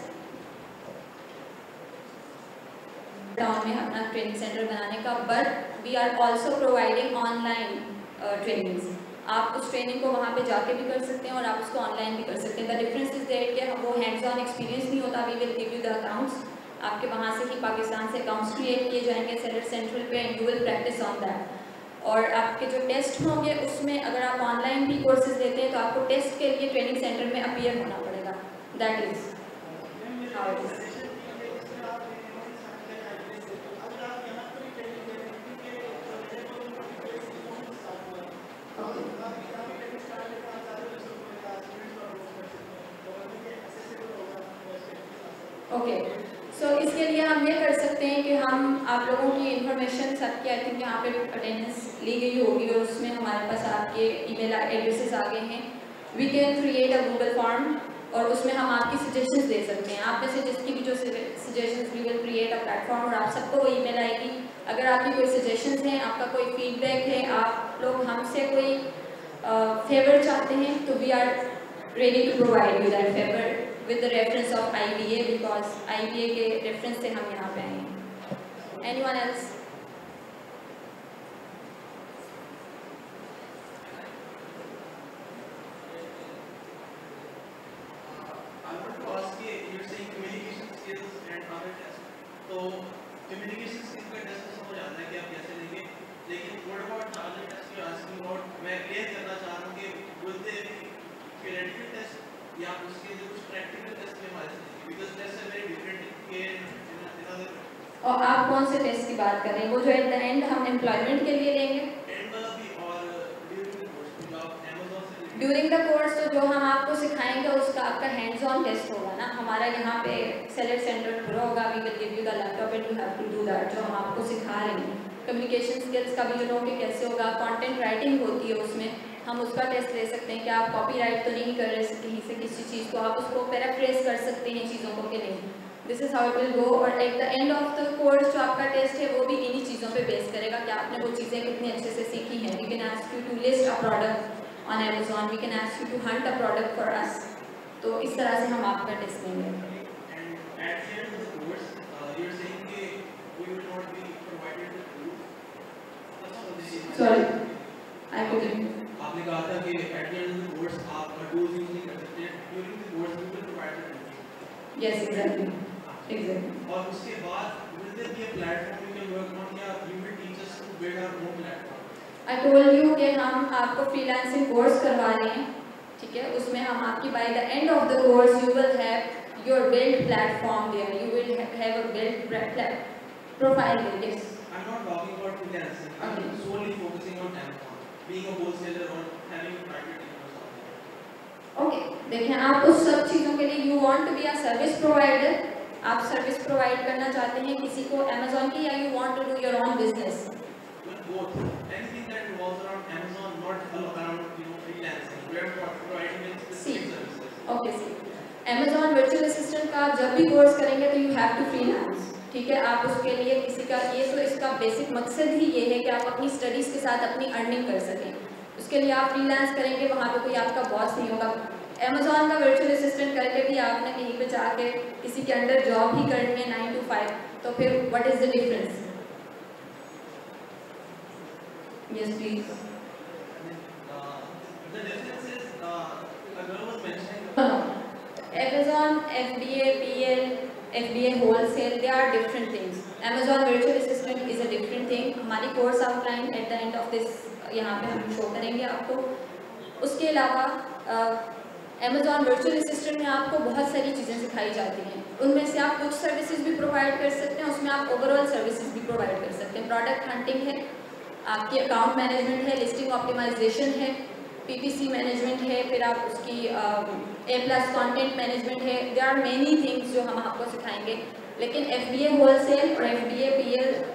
Town में अपना ट्रेनिंग सेंटर बनाने का, but we are also providing online trainings. आप उस ट्रेनिंग को वहाँ पे जाके भी कर सकते हैं और आप उसको ऑनलाइन भी कर सकते हैं. द डिफरेंस इज दैट कि वो हैंड्स ऑन एक्सपीरियंस नहीं होता. We will give you the accounts. आपके वहाँ से ही पाकिस्तान से अकाउंट्स क्रिएट किए जाएंगे सेंट्रल पे, and you will practice on that. और आपके जो टेस्ट होंगे उसमें अगर आप ऑनलाइन भी कोर्सेज लेते हैं तो आपको टेस्ट के लिए ट्रेनिंग सेंटर में अपीयर होना पड़ेगा. That is how it is. Okay, so इसके लिए हम ये कर सकते हैं कि हम आप लोगों की इन्फॉर्मेशन सबकी आई थिंक यहाँ पे अटेंडेंस ली गई होगी और उसमें हमारे पास आपके ईमेल एड्रेसेस आ गए हैं. We can create a Google form और उसमें हम आपकी सजेशंस दे सकते हैं। आप में से जिसकी भी जो suggestions, we will create a platform और आप सबको वो ईमेल आएगी। अगर आपकी कोई सजेशंस हैं, आपका कोई फीडबैक है, आप लोग हमसे कोई फेवर चाहते हैं, तो we are ready to provide you that favour with the reference of IBA, because IBA के रेफरेंस से हम यहाँ पे आए हैं। Anyone else? तो कम्युनिकेशन स्किल्स का टेस्ट तो समझ आता है कि आप कैसे लेंगे, लेकिन what about character test you asking about, मैं क्लियर करना चाह रहा हूं कि will they be theoretical test या उसके जो कुछ प्रैक्टिकल टेस्ट के हमारे साथ, because test are very different in other. और आप कौन से टेस्ट की बात कर रहे हैं? वो जो एट द एंड हम एम्प्लॉयमेंट के लिए लेंगे एंड वाला भी, और ड्यूरिंग द कोर्स जो आप Amazon से ड्यूरिंग द कोर्स, तो जो हम आपको सिखाएंगे उसका आपका हैंड्स ऑन टेस्ट होगा ना। हमारा यहाँ पे सेलेक्ट सेंटर पूरा होगा, we will give you the laptop and you have to do that, जो हम आपको सिखा रहे हैं। कम्युनिकेशन स्किल्स का भी यू नो कि कैसे होगा, कंटेंट राइटिंग होती है उसमें, हम उसका टेस्ट ले सकते हैं कि आप कॉपीराइट तो नहीं कर रहे कहीं से किसी चीज़ को, आप उसको पैराफ्रेज कर सकते हैं चीज़ों को कि नहीं। This is how it will go. और at the end of the course जो आपका टेस्ट है वो भी इन्हीं चीज़ों पे बेस करेगा कि आपने वो चीज़ें कितनी अच्छे से सीखी हैं। We can ask you to list a product on Amazon, we can ask you to hunt a product for us। तो इस तरह से हम आपका टेस्ट लेंगे। and at the end of the course you are saying that we will not be provided the proof, that's not what this is। Sorry, I couldn't। आपने कहा था कि at the end of the course आप tools use नहीं कर सकते, during the course we will provide the proof। Yes, exactly, exactly। और उसके बाद will there be a platform you can work on, या you will teach us to build our own platform? I told you कि हम आपको freelancing course करवा रहे हैं, ठीक है। उसमें हम आपकी by the end of the course you will have your build platform there, you will have a built profile there। Yes, I'm not talking about freelancing, I'm Okay. solely focusing on Amazon, being a wholesaler or having a private e-commerce। Okay. देखें, आप उस सब चीज़ों के लिए you want to be a service provider, आप service provide करना चाहते हैं किसी को Amazon की, या you want to do your own business? Both, anything that revolves around Amazon, not around freelancing, we are providing them specific services। Okay see, Amazon virtual assistant का आप जब भी कोर्स करेंगे तो यू हैव टू फ्रीलांस, ठीक है। आप उसके लिए किसी का, ये तो इसका बेसिक मकसद ही ये है कि आप अपनी स्टडीज़ के साथ अपनी अर्निंग कर सकें। उसके लिए आप फ्रीलांस करेंगे, वहाँ पे कोई आपका बॉस नहीं होगा। Amazon का वर्चुअल असिस्टेंट करके भी आपने कहीं पे जाके किसी के अंडर जॉब ही करनी है 9 to 5, तो फिर what is the difference? Yes, please। The difference is, a girl was mentioning Amazon, FBA, PL, FBA wholesale, they are different things। Amazon virtual assistant is a different thing। हमारी course outline eight the end of this यहाँ पे हम show करेंगे आपको। उसके अलावा Amazon virtual assistant में आपको बहुत सारी चीज़ें सिखाई जाती हैं, उनमें से आप कुछ सर्विसेज भी प्रोवाइड कर सकते हैं, उसमें आप ओवरऑल सर्विसेज भी प्रोवाइड कर सकते हैं। प्रोडक्ट हंटिंग है, आपकी अकाउंट मैनेजमेंट है, लिस्टिंग ऑप्टिमाइजेशन है, PPC मैनेजमेंट है, फिर आप उसकी A+ कंटेंट मैनेजमेंट है। देयर आर मेनी थिंग्स जो हम आपको सिखाएंगे। लेकिन FBA होलसेल और FBA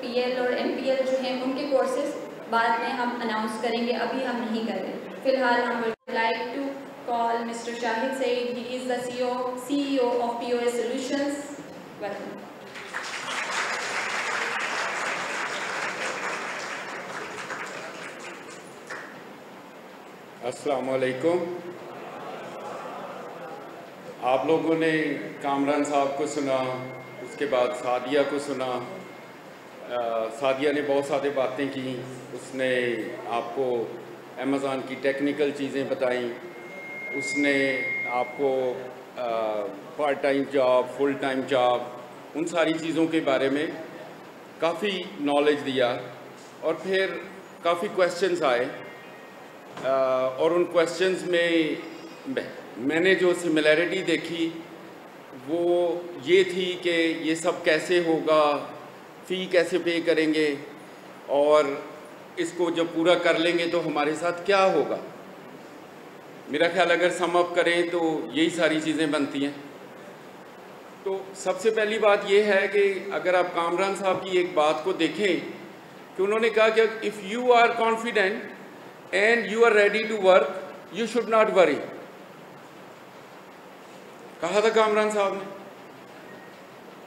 PL और MPL जो हैं उनके कोर्सेज बाद में हम अनाउंस करेंगे, अभी हम नहीं कर रहे। फिलहाल हम like to call mister Shahid Saeed, he is the CEO ऑफ POS Solutions। वेलकम। अस्सलाम वालेकुम। आप लोगों ने कामरान साहब को सुना, उसके बाद सादिया को सुना। सादिया ने बहुत सारी बातें की, उसने आपको अमेज़ॉन की टेक्निकल चीज़ें बताई, उसने आपको part time job, full time job, उन सारी चीज़ों के बारे में काफ़ी नॉलेज दिया। और फिर काफ़ी क्वेश्चंस आए और उन क्वेश्चंस में मैंने जो सिमिलैरिटी देखी वो ये थी कि ये सब कैसे होगा, फ़ी कैसे पे करेंगे, और इसको जब पूरा कर लेंगे तो हमारे साथ क्या होगा। मेरा ख्याल अगर सम अप करें तो यही सारी चीज़ें बनती हैं। तो सबसे पहली बात ये है कि अगर आप कामरान साहब की एक बात को देखें कि उन्होंने कहा कि if you are confident and you are ready to work, you should not worry। कहा था कामरान साहब ने।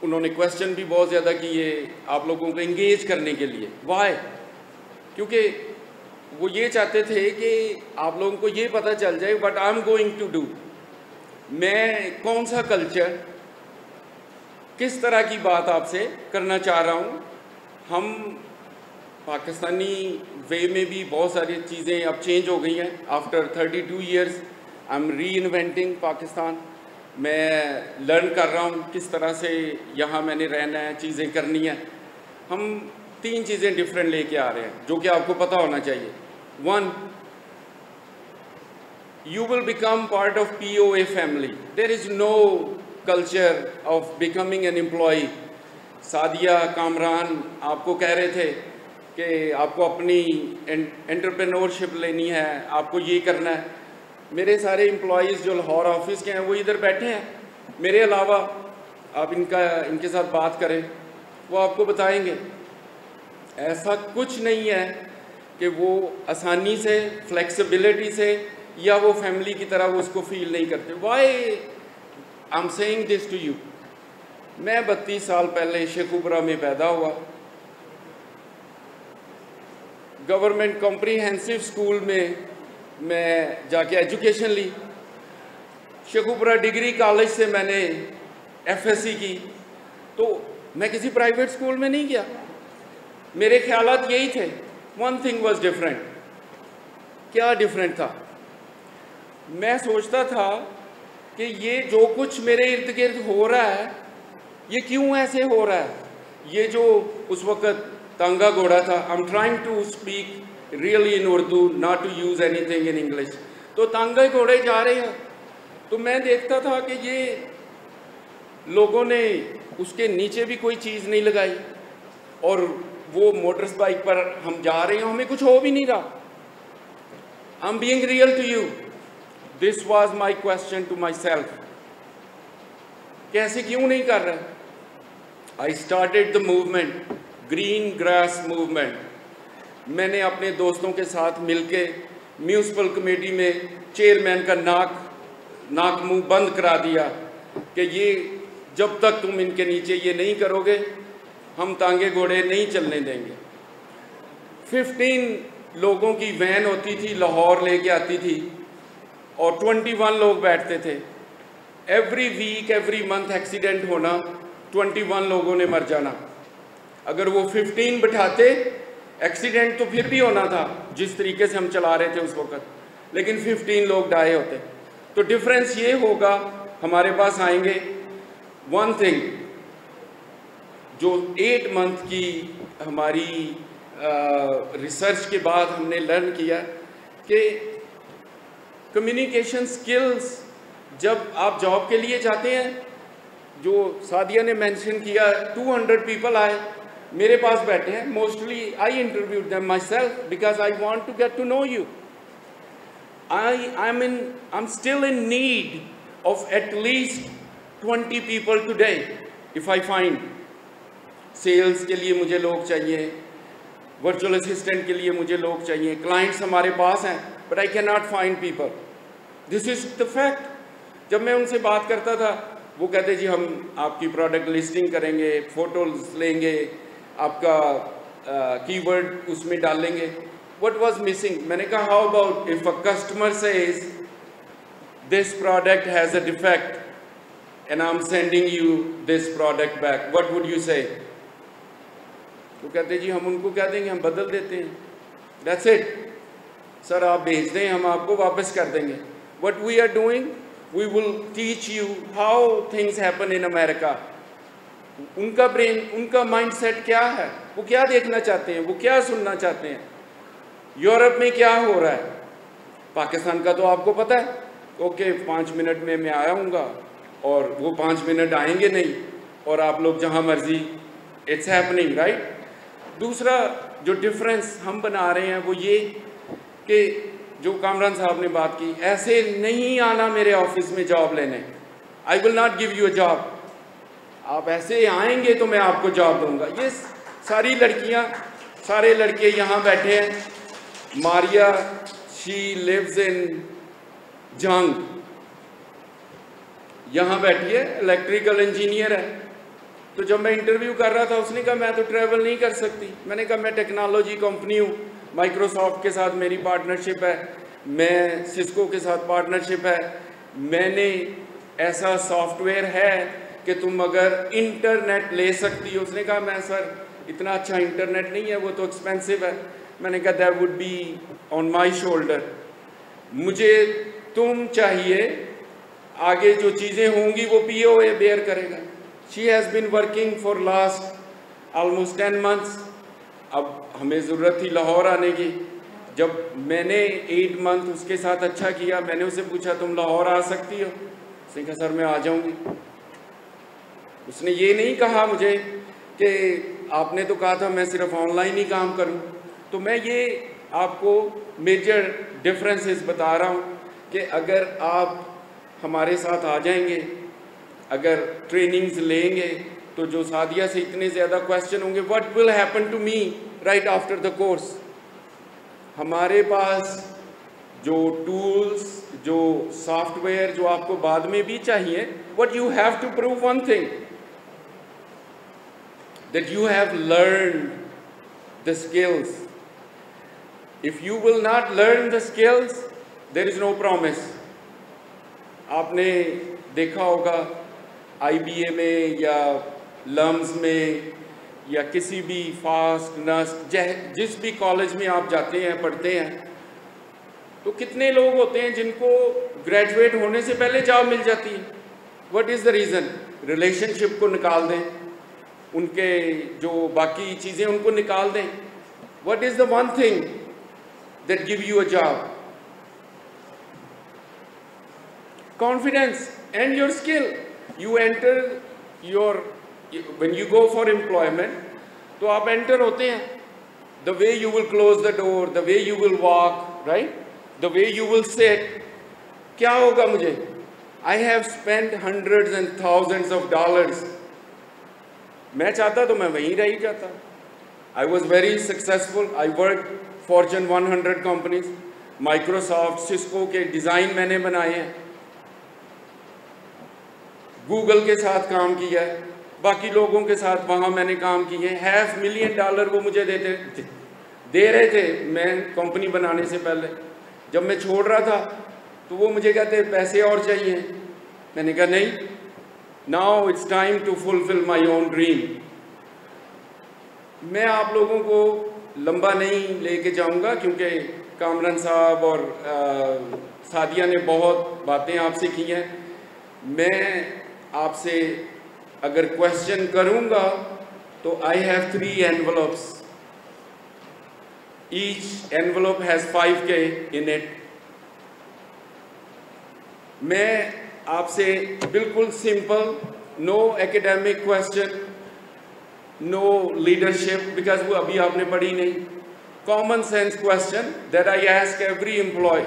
उन्होंने क्वेश्चन भी बहुत ज़्यादा किए आप लोगों को एंगेज करने के लिए। वाई? क्योंकि वो ये चाहते थे कि आप लोगों को ये पता चल जाए what I am going to do, मैं कौन सा कल्चर, किस तरह की बात आपसे करना चाह रहा हूँ। हम पाकिस्तानी वे में भी बहुत सारी चीज़ें अब चेंज हो गई हैं। आफ्टर 32 ईयर्स आई एम री इन्वेंटिंग पाकिस्तान। मैं लर्न कर रहा हूँ किस तरह से यहाँ मैंने रहना है, चीज़ें करनी है। हम 3 चीज़ें डिफरेंट लेके आ रहे हैं जो कि आपको पता होना चाहिए। 1, you will become part of POA family. There is no culture of becoming an employee. Sadia, Kamran आपको कह रहे थे कि आपको अपनी एंटरप्रेन्योरशिप लेनी है, आपको ये करना है। मेरे सारे एम्प्लॉयज़ जो लाहौर ऑफिस के हैं वो इधर बैठे हैं। मेरे अलावा आप इनके साथ बात करें, वो आपको बताएंगे। ऐसा कुछ नहीं है कि वो आसानी से, फ्लेक्सिबिलिटी से या वो फैमिली की तरह वो उसको फील नहीं करते। Why I am saying this to you. मैं 32 साल पहले शेखुपुरा में पैदा हुआ। गवर्नमेंट कॉम्प्रिहेंसिव स्कूल में मैं जाके एजुकेशन ली। शेखुपुरा डिग्री कॉलेज से मैंने FSC की। तो मैं किसी प्राइवेट स्कूल में नहीं गया। मेरे ख्यालात यही थे। One thing was different. क्या डिफरेंट था? मैं सोचता था कि ये जो कुछ मेरे इर्द गिर्द हो रहा है ये क्यों ऐसे हो रहा है। ये जो उस वक़्त तांगा घोड़ा था, I am trying to speak really in Urdu, not to use anything in English. तो तांगा घोड़े जा रहे हैं तो मैं देखता था कि ये लोगों ने उसके नीचे भी कोई चीज़ नहीं लगाई और वो मोटर बाइक पर हम जा रहे हैं, हमें कुछ हो भी नहीं रहा। I am being real to you. This was my question to myself. कैसे क्यों नहीं कर रहे? I started the movement, green grass movement. मैंने अपने दोस्तों के साथ मिलके म्यूनसिपल कमेटी में चेयरमैन का नाक मुंह बंद करा दिया कि ये जब तक तुम इनके नीचे ये नहीं करोगे हम तांगे घोड़े नहीं चलने देंगे। 15 लोगों की वैन होती थी, लाहौर लेके आती थी और 21 लोग बैठते थे। Every week, every month accident होना, 21 लोगों ने मर जाना। अगर वो 15 बिठाते एक्सीडेंट तो फिर भी होना था जिस तरीके से हम चला रहे थे उस वक़्त, लेकिन 15 लोग डाए होते। तो डिफरेंस ये होगा, हमारे पास आएंगे। वन थिंग जो 8 मंथ की हमारी रिसर्च के बाद हमने लर्न किया कि कम्युनिकेशन स्किल्स, जब आप जॉब के लिए जाते हैं, जो सादिया ने मेंशन किया 200 पीपल आए मेरे पास बैठे हैं। Mostly I interviewed them myself because I want to get to know you. I'm still in need of at least 20 people today if I find। Sales के लिए मुझे लोग चाहिए, वर्चुअल असिस्टेंट के लिए मुझे लोग चाहिए, क्लाइंट्स हमारे पास हैं, but I can not find people. This is the fact. जब मैं उनसे बात करता था वो कहते जी हम आपकी प्रोडक्ट लिस्टिंग करेंगे, फोटोज लेंगे, आपका कीवर्ड उसमें डालेंगे। What was missing? मैंने कहा how about if a customer says this product has a defect and I'm sending you this product back, what would you say? वो कहते जी हम उनको कह देंगे हम बदल देते हैं, that's it, सर आप भेज दें हम आपको वापस कर देंगे। What we are doing, we will teach you how things happen in America। उनका ब्रेन, उनका माइंडसेट क्या है, वो क्या देखना चाहते हैं, वो क्या सुनना चाहते हैं, यूरोप में क्या हो रहा है। पाकिस्तान का तो आपको पता है, ओके 5 मिनट में मैं आऊँगा और वो 5 मिनट आएंगे नहीं और आप लोग जहाँ मर्जी, इट्स हैपनिंग राइट। दूसरा जो डिफरेंस हम बना रहे हैं वो ये कि जो कामरान साहब ने बात की, ऐसे नहीं आना मेरे ऑफिस में जॉब लेने, I will not give you a job. आप ऐसे आएंगे तो मैं आपको जॉब दूंगा। ये सारी लड़कियां, सारे लड़के यहाँ बैठे हैं। मारिया, शी लिव्स इन जंग, यहाँ बैठी है, इलेक्ट्रिकल इंजीनियर है। तो जब मैं इंटरव्यू कर रहा था उसने कहा मैं तो ट्रैवल नहीं कर सकती। मैंने कहा मैं टेक्नोलॉजी कंपनी हूँ, माइक्रोसॉफ्ट के साथ मेरी पार्टनरशिप है, मैं सिस्को के साथ पार्टनरशिप है, मैंने ऐसा सॉफ्टवेयर है कि तुम अगर इंटरनेट ले सकती हो। उसने कहा मैं सर इतना अच्छा इंटरनेट नहीं है, वो तो एक्सपेंसिव है। मैंने कहा that would be on my shoulder, मुझे तुम चाहिए, आगे जो चीज़ें होंगी वो POA बेयर करेगा। She has been working for last almost 10 months। अब हमें ज़रूरत थी लाहौर आने की। जब मैंने 8 month उसके साथ अच्छा किया, मैंने उसे पूछा तुम लाहौर आ सकती हो? उसने कहा सर मैं आ जाऊंगी। उसने ये नहीं कहा मुझे कि आपने तो कहा था मैं सिर्फ ऑनलाइन ही काम करूं। तो मैं ये आपको मेजर डिफरेंसेस बता रहा हूं कि अगर आप हमारे साथ आ जाएंगे, अगर ट्रेनिंग्स लेंगे, तो जो सादिया से इतने ज़्यादा क्वेश्चन होंगे, what will happen to me right after the course. हमारे पास जो टूल्स, जो सॉफ्टवेयर जो आपको बाद में भी चाहिए, but you have to prove one thing, that you have learned the skills. If you will not learn the skills, there is no promise. आपने देखा होगा IBA में या लम्स में या किसी भी फास्ट नस्ट जिस भी कॉलेज में आप जाते हैं, पढ़ते हैं, तो कितने लोग होते हैं जिनको ग्रेजुएट होने से पहले जॉब मिल जाती है। What is the reason? Relationship को निकाल दें, उनके जो बाकी चीज़ें उनको निकाल दें। What is the one thing that give you a job? Confidence and your skill. You enter when you go for employment, तो आप enter होते हैं, the way you will close the door, the way you will walk, right? The way you will sit. क्या होगा मुझे? I have spent hundreds and thousands of dollars. मैं चाहता तो मैं वहीं रह ही जाता। I was very successful. I worked Fortune 100 companies, Microsoft, Cisco के डिज़ाइन मैंने बनाए हैं, गूगल के साथ काम किया है, बाकी लोगों के साथ वहाँ मैंने काम किए हैं। $500,000 वो मुझे दे रहे थे मैं कंपनी बनाने से पहले। जब मैं छोड़ रहा था तो वो मुझे कहते पैसे और चाहिए। मैंने कहा नहीं, now it's time to fulfil my own dream. मैं आप लोगों को लंबा नहीं लेके जाऊंगा क्योंकि कामरान साहब और सादिया ने बहुत बातें आपसे की हैं। मैं आपसे अगर क्वेश्चन करूंगा तो I have 3 envelopes. Each envelope has 5K in it. मैं आपसे बिल्कुल simple, no academic question, no leadership, because वो अभी आपने पढ़ी नहीं, common sense question that I ask every employ.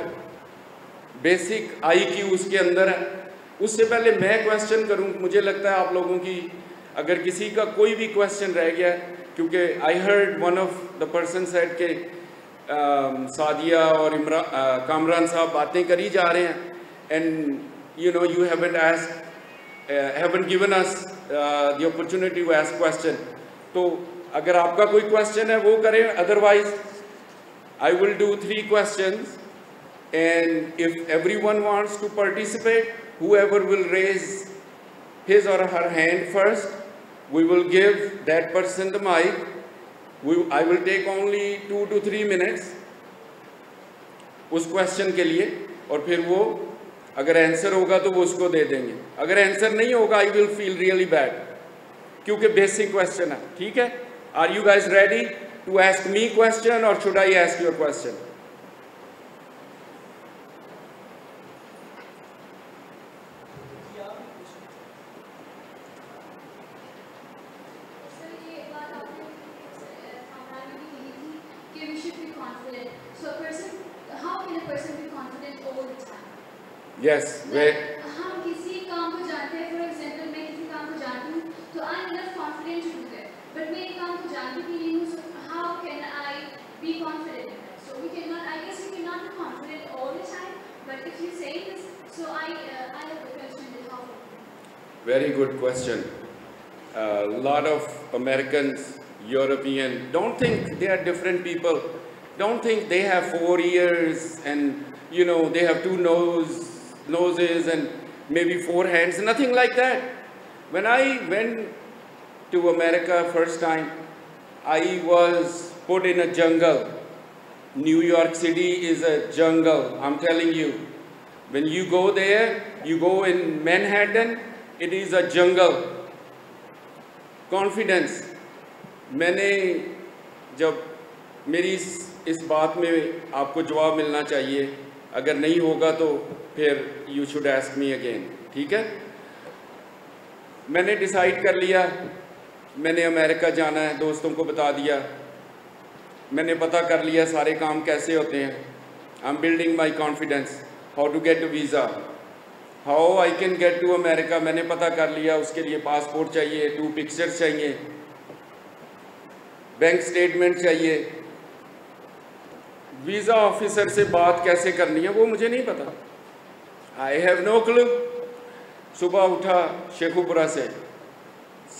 Basic IQ उसके अंदर है। उससे पहले मैं क्वेश्चन करूं, मुझे लगता है आप लोगों की अगर किसी का कोई भी क्वेश्चन रह गया, क्योंकि I heard one of the person said के सादिया और कामरान साहब बातें करी जा रहे हैं and you know you haven't given us the opportunity to ask question. तो अगर आपका कोई क्वेश्चन है वो करें, otherwise I will do 3 questions and if everyone wants to participate, whoever will raise his or her hand first, we will give that person the mic. I will take only 2 to 3 minutes उस question के लिए, और फिर वो अगर answer होगा तो वो उसको दे देंगे, अगर आंसर नहीं होगा I will feel really bad, क्योंकि बेसिक क्वेश्चन है। ठीक है? Are you guys ready to ask me question और should I ask your question? Yes, हम किसी काम को जानते हैं, फॉर एग्जांपल मैं किसी काम को जानती हूँ तो I am enough confident to do that, but मैं एक काम को जानती भी नहीं हूँ, so how can I be confident in that? So we can not, I guess we can not be confident all the time, but if you say this, so I have a question that how Very good question. A lot of Americans, European, don't think they are different people. Don't think they have 4 ears and, you know, they have 2 noses and maybe 4 hands. Nothing like that. When I went to America first time, I was put in a jungle. New York City is a jungle, I'm telling you. When you go there, you go in Manhattan, it is a jungle. Confidence. मैंने जब मेरी इस बात में आपको जवाब मिलना चाहिए, अगर नहीं होगा तो फिर you should ask me again, ठीक है? मैंने डिसाइड कर लिया, मैंने अमेरिका जाना है, दोस्तों को बता दिया, मैंने पता कर लिया सारे काम कैसे होते हैं. I am building my confidence, how to get a visa, how I can get to America. मैंने पता कर लिया, उसके लिए पासपोर्ट चाहिए, 2 पिक्चर्स चाहिए, बैंक स्टेटमेंट चाहिए. वीज़ा ऑफिसर से बात कैसे करनी है वो मुझे नहीं पता. I have no clue. सुबह उठा शेखुपुरा से,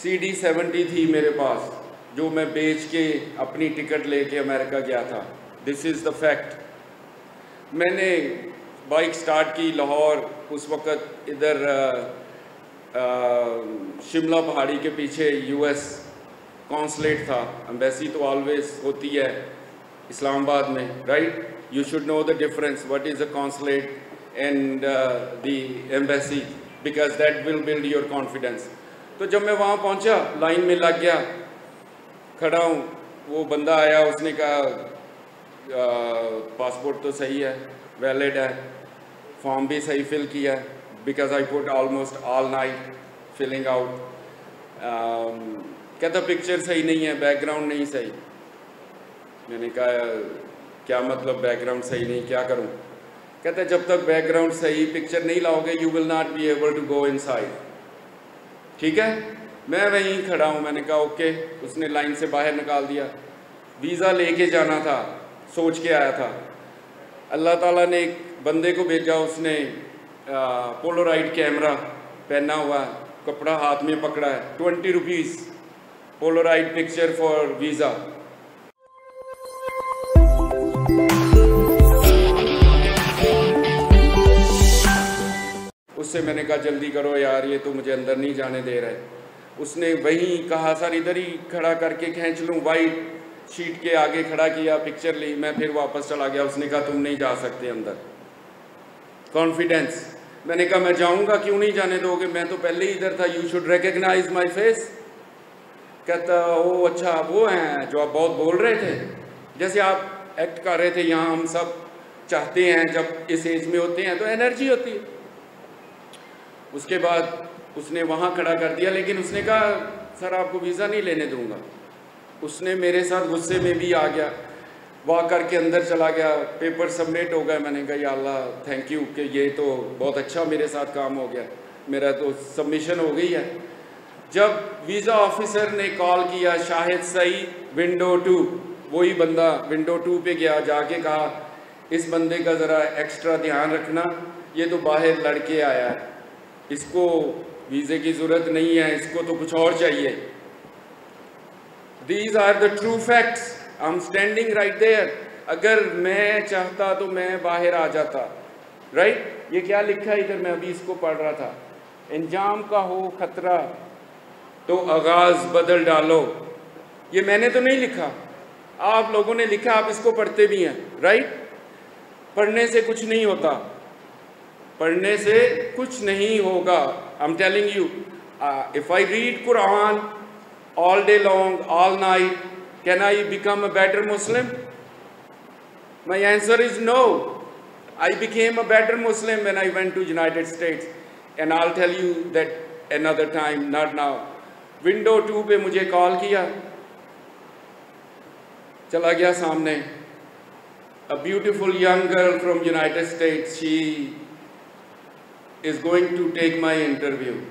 CD70 थी मेरे पास, जो मैं बेच के अपनी टिकट लेके अमेरिका गया था. This is the fact. मैंने बाइक स्टार्ट की लाहौर, उस वक़्त इधर शिमला पहाड़ी के पीछे US कॉन्सुलेट था. एम्बेसी तो ऑलवेज होती है इस्लामाबाद में, right? You should know the difference what is a consulate and the embassy, because that will build your confidence. तो जब मैं वहाँ पहुँचा, लाइन में लग गया, खड़ा हूँ, वो बंदा आया, उसने कहा पासपोर्ट तो सही है, वैलिड है, फॉर्म भी सही फिल किया, because I put almost all night filling out. कहता पिक्चर सही नहीं है, बैकग्राउंड नहीं सही. मैंने कहा क्या मतलब बैकग्राउंड सही नहीं, क्या करूँ? कहता जब तक बैकग्राउंड सही पिक्चर नहीं लाओगे you will not be able to go inside. ठीक है, मैं वहीं खड़ा हूँ. मैंने कहा ओके. उसने लाइन से बाहर निकाल दिया. वीज़ा लेके जाना था, सोच के आया था. अल्लाह ताला ने एक बंदे को भेजा, उसने पोलोराइड कैमरा पहना हुआ, कपड़ा हाथ में पकड़ा है, 20 rupees polaroid picture for visa. उससे मैंने कहा जल्दी करो यार, ये तो मुझे अंदर नहीं जाने दे रहे. उसने वहीं कहा सर इधर ही खड़ा करके खींच लूँ, वाइट शीट के आगे खड़ा किया, पिक्चर ली. मैं फिर वापस चला गया. उसने कहा तुम नहीं जा सकते अंदर. कॉन्फिडेंस. मैंने कहा मैं जाऊँगा, क्यों नहीं जाने दोगे, मैं तो पहले ही इधर था, you should recognise my face. कहता ओ अच्छा वो हैं जो आप बहुत बोल रहे थे, जैसे आप एक्ट कर रहे थे यहाँ. हम सब चाहते हैं जब इस एज में होते हैं तो एनर्जी होती है. उसके बाद उसने वहाँ खड़ा कर दिया, लेकिन उसने कहा सर आपको वीज़ा नहीं लेने दूंगा. उसने मेरे साथ गुस्से में भी आ गया, वॉक करके अंदर चला गया. पेपर सबमिट हो गया. मैंने कहा या अल्लाह थैंक यू कि ये तो बहुत अच्छा मेरे साथ काम हो गया, मेरा तो सबमिशन हो गई है. जब वीज़ा ऑफिसर ने कॉल किया, शाहिद सईद विंडो 2, वही बंदा विंडो 2 पे गया, जाके कहा इस बंदे का ज़रा एक्स्ट्रा ध्यान रखना, ये तो बाहर लड़के आया है, इसको वीज़े की ज़रूरत नहीं है, इसको तो कुछ और चाहिए. These are the true facts. I am standing right there. अगर मैं चाहता तो मैं बाहर आ जाता, राइट? ये क्या लिखा है इधर, मैं अभी इसको पढ़ रहा था. इंजाम का हो खतरा तो आगाज़ बदल डालो. ये मैंने तो नहीं लिखा, आप लोगों ने लिखा, आप इसको पढ़ते भी हैं, राइट? पढ़ने से कुछ नहीं होता, पढ़ने से कुछ नहीं होगा. I am telling you, if I read Quran all day long, all night, can I become a better Muslim? My answer is no. I became a better Muslim when I went to United States, and I'll tell you that another time, not now. Window 2 पे मुझे call किया, चला गया सामने. A beautiful young girl from United States, she is going to take my interview.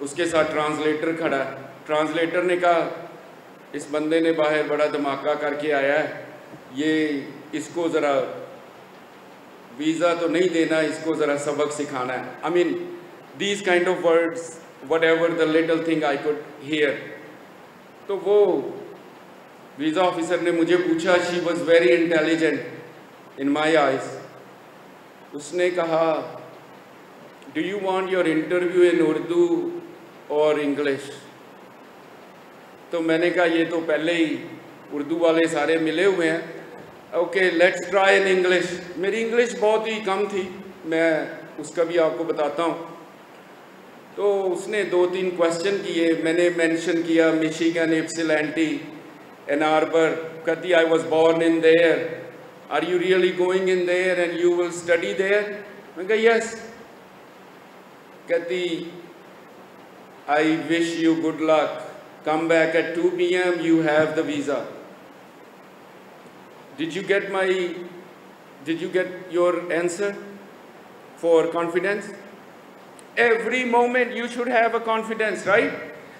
उसके साथ translator खड़ा. Translator ने कहा इस बंदे ने बाहर बड़ा धमाका करके आया है, ये इसको ज़रा वीज़ा तो नहीं देना, इसको ज़रा सबक सिखाना है. I mean these kind of words whatever the little thing I could hear. तो वो वीज़ा ऑफिसर ने मुझे पूछा, she was very intelligent in my eyes, उसने कहा do you want your interview in Urdu और इंग्लिश? तो मैंने कहा ये तो पहले ही उर्दू वाले सारे मिले हुए हैं, okay let's try in English. मेरी इंग्लिश बहुत ही कम थी, मैं उसका भी आपको बताता हूँ। तो उसने 2-3 क्वेश्चन किए, मैंने मेंशन किया मिशिगन, इप्सिलैंटी, एन आर्बर। कहती I was born in there, are you really going in there and you will study there? मैं कहा यस। कहती I wish you good luck, come back at 2 p.m. you have the visa. Did you get your answer for confidence? Every moment you should have a confidence, right?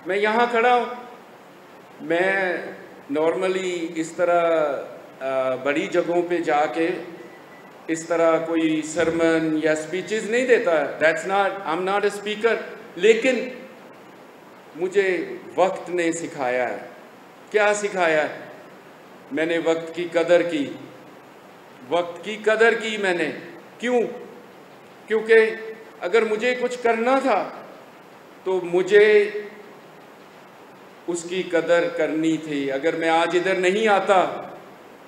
मैं यहाँ खड़ा हूँ, मैं normally इस तरह बड़ी जगहों पे जाके इस तरह कोई sermon या speeches नहीं देता। I'm not a speaker, लेकिन मुझे वक्त ने सिखाया है। क्या सिखाया है? मैंने वक्त की कदर की, वक्त की कदर की मैंने। क्यों? क्योंकि अगर मुझे कुछ करना था तो मुझे उसकी कदर करनी थी। अगर मैं आज इधर नहीं आता,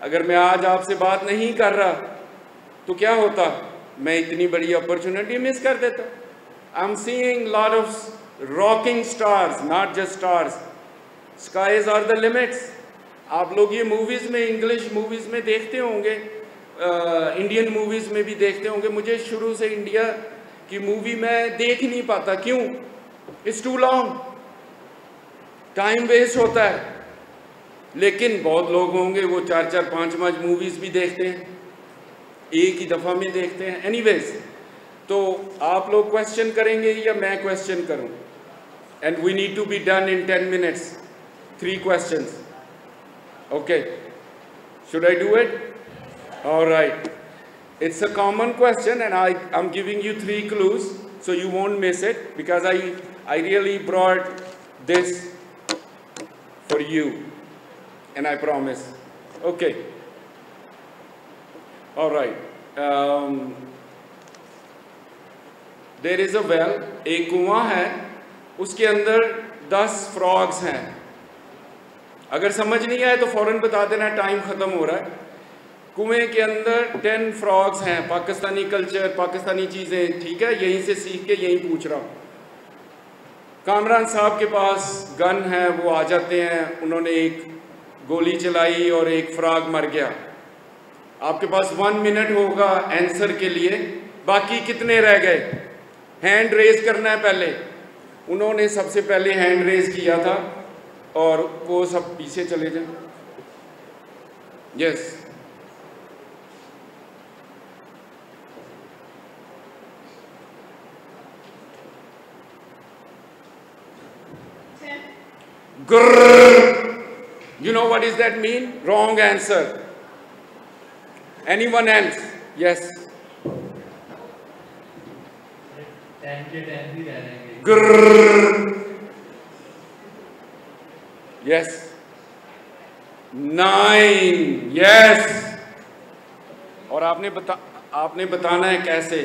अगर मैं आज आपसे बात नहीं कर रहा तो क्या होता? मैं इतनी बड़ी अपॉर्चुनिटी मिस कर देता। I am seeing lot of rocking stars, not just stars. Skies are the limits. आप लोग ये मूवीज़ में, इंग्लिश मूवीज़ में देखते होंगे, इंडियन मूवीज़ में भी देखते होंगे। मुझे शुरू से इंडिया की मूवी मैं देख नहीं पाता। क्यों? It's too long, time waste होता है। लेकिन बहुत लोग होंगे वो 4-4, 5-5 मूवीज़ भी देखते हैं, एक ही दफ़ा में देखते हैं। एनीवेज, तो आप लोग क्वेश्चन करेंगे या मैं क्वेश्चन करूं? And we need to be done in 10 minutes, 3 questions. Okay, should I do it? All right, it's a common question and I'm giving you 3 clues so you won't miss it, because I really brought this for you and I promise. Okay, all right. There is a well, एक कुआं है, उसके अंदर 10 frogs हैं। अगर समझ नहीं आए तो फौरन बता देना, टाइम ख़त्म हो रहा है। कुएं के अंदर 10 फ्रॉग्स हैं। पाकिस्तानी कल्चर, पाकिस्तानी चीज़ें, ठीक है, यहीं से सीख के यहीं पूछ रहा हूँ। कामरान साहब के पास गन है, वो आ जाते हैं, उन्होंने एक गोली चलाई और एक फ्रॉग मर गया। आपके पास 1 मिनट होगा आंसर के लिए। बाकी कितने रह गए? हैंड रेज करना है पहले। उन्होंने सबसे पहले हैंड रेज किया था और वो सब पीछे चले जाएं। Yes, you know what does that mean? Wrong answer. Anyone else? Yes. 10 के 10 भी रह जाएंगे। Yes. 9. Yes. और आपने बताना है कैसे।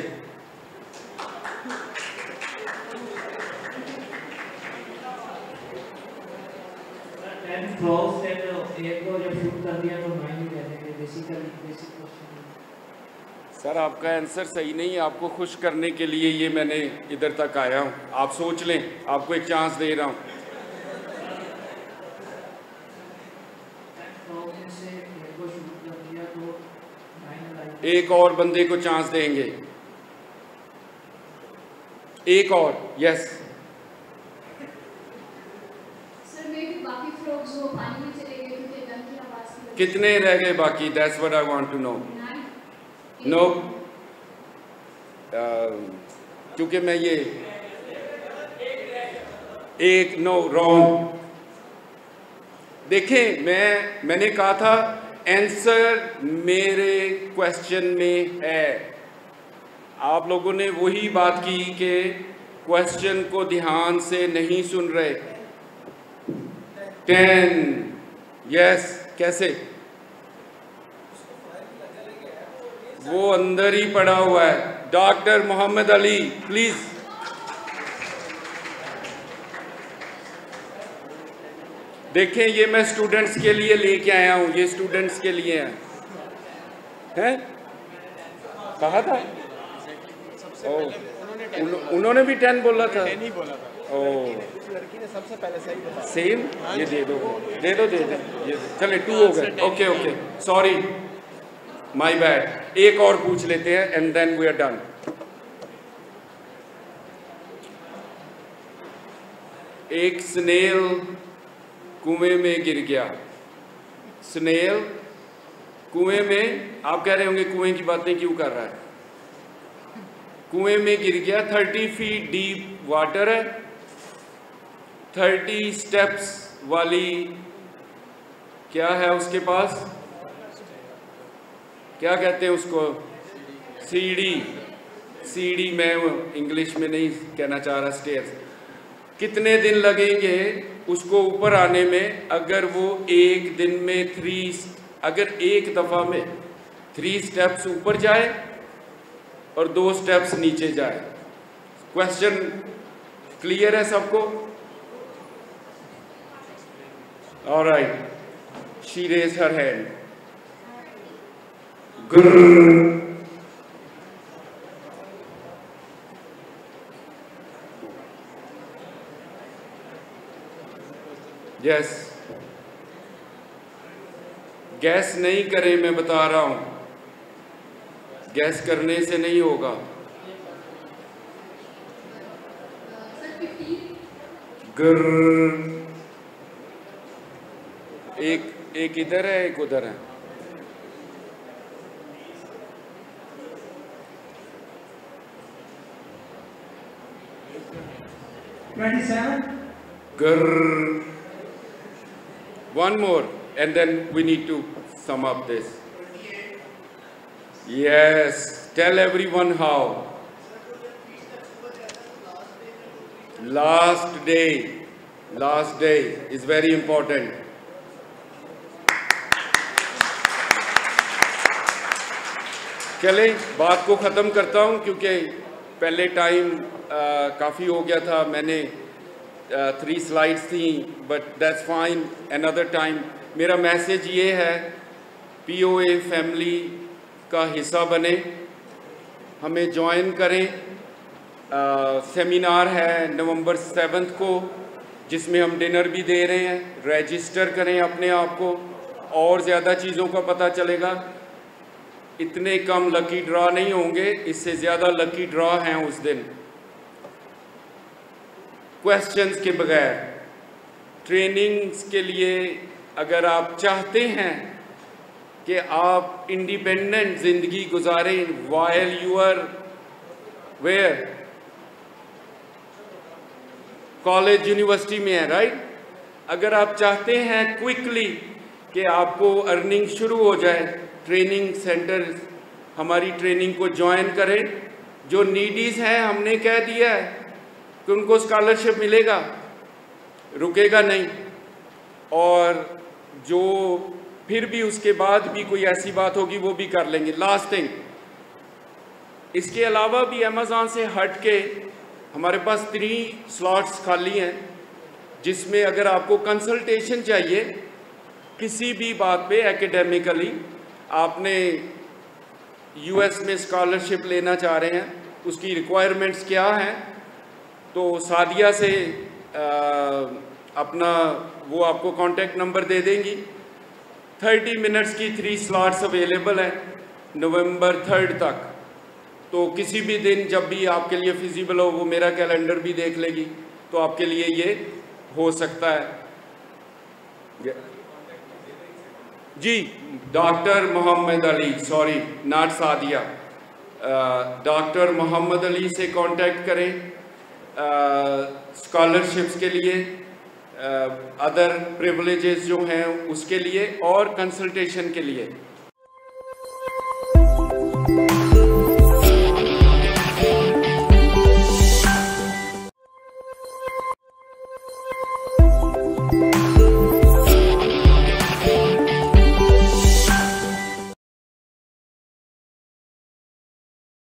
10 फ्रॉग्स थे तो एक को जब शूट कर दिया तो 9 ही रह जाएंगे। Basic question. सर आपका आंसर सही नहीं है, आपको खुश करने के लिए ये मैंने इधर तक आया हूँ। आप सोच लें, आपको एक चांस दे रहा हूँ। एक और बंदे को चांस देंगे, एक और। यस सर, मे भी बाकी फ्रॉग्स वो पानी में चले गए क्योंकि गन की आवाज़ की वजह से। कितने रह गए बाकी? That's what I want to know. No, क्योंकि मैं ये एक नो रॉन्ग। देखें, मैंने कहा था आंसर मेरे क्वेश्चन में है। आप लोगों ने वही बात की कि क्वेश्चन को ध्यान से नहीं सुन रहे। 10, यस, कैसे? वो अंदर ही पड़ा हुआ है। Doctor Mohammad Ali, please. देखें, ये मैं स्टूडेंट्स के लिए लेके आया हूँ, ये स्टूडेंट्स के लिए हैं। कहा था? उन्होंने भी 10 बोला था। लड़की ने सबसे पहले सही बताया। सेम, ये दे दो ये चले 2 हो गए। Okay, sorry, my bad. एक और पूछ लेते हैं and then we are done. एक स्नेल कुएं में गिर गया। स्नेल कुएं में, आप कह रहे होंगे कुएं की बातें क्यों कर रहा है? कुएं में गिर गया। 30 फीट डीप वाटर है, 30 स्टेप्स वाली क्या है उसके पास, क्या कहते हैं उसको? सीढ़ी। मैं इंग्लिश में नहीं कहना चाह रहा, स्टेयर्स। कितने दिन लगेंगे उसको ऊपर आने में? अगर वो एक दिन में अगर एक दफा में 3 स्टेप्स ऊपर जाए और 2 स्टेप्स नीचे जाए। क्वेश्चन क्लियर है सबको? Alright, she raise her hand. Yes, guess नहीं करें, मैं बता रहा हूं, गैस करने से नहीं होगा। ग्र, एक इधर है, एक उधर है। Grrr. One more, and then we need to sum up this. Yes, tell everyone how. Last day is very important. चले, बात को ख़त्म करता हूँ क्योंकि पहले टाइम काफ़ी हो गया था। मैंने 3 स्लाइड्स थी, but that's fine, another time. मेरा मैसेज ये है, POA फैमिली का हिस्सा बने, हमें ज्वाइन करें। सेमिनार है नवंबर 7 को, जिसमें हम डिनर भी दे रहे हैं। रजिस्टर करें अपने आप को, और ज़्यादा चीज़ों का पता चलेगा। इतने कम लकी ड्रॉ नहीं होंगे, इससे ज़्यादा लकी ड्रॉ हैं उस दिन। क्वेश्चंस के बगैर ट्रेनिंग्स के लिए, अगर आप चाहते हैं कि आप इंडिपेंडेंट ज़िंदगी गुजारें while you are where, college university में है, राइट? अगर आप चाहते हैं क्विकली कि आपको अर्निंग शुरू हो जाए, ट्रेनिंग सेंटर हमारी ट्रेनिंग को ज्वाइन करें। जो नीडीज़ हैं, हमने कह दिया है कि उनको स्कॉलरशिप मिलेगा, रुकेगा नहीं। और जो फिर भी उसके बाद भी कोई ऐसी बात होगी वो भी कर लेंगे। लास्ट थिंग, इसके अलावा भी अमेज़ॉन से हट के हमारे पास 3 स्लॉट्स खाली हैं, जिसमें अगर आपको कंसल्टेशन चाहिए किसी भी बात पे एकेडमिकली, आपने US में स्कॉलरशिप लेना चाह रहे हैं, उसकी रिक्वायरमेंट्स क्या हैं, तो सादिया से अपना वो आपको कांटेक्ट नंबर दे देंगी। 30 मिनट्स की 3 स्लॉट्स अवेलेबल हैं नवंबर 3 तक। तो किसी भी दिन जब भी आपके लिए फिजिबल हो, वो मेरा कैलेंडर भी देख लेगी, तो आपके लिए ये हो सकता है। जी, doctor Mohammad Ali, sorry not Sadia, doctor Mohammad Ali से कांटेक्ट करें स्कॉलरशिप्स के लिए, अदर प्रिविलेजेस जो हैं उसके लिए, और कंसल्टेशन के लिए।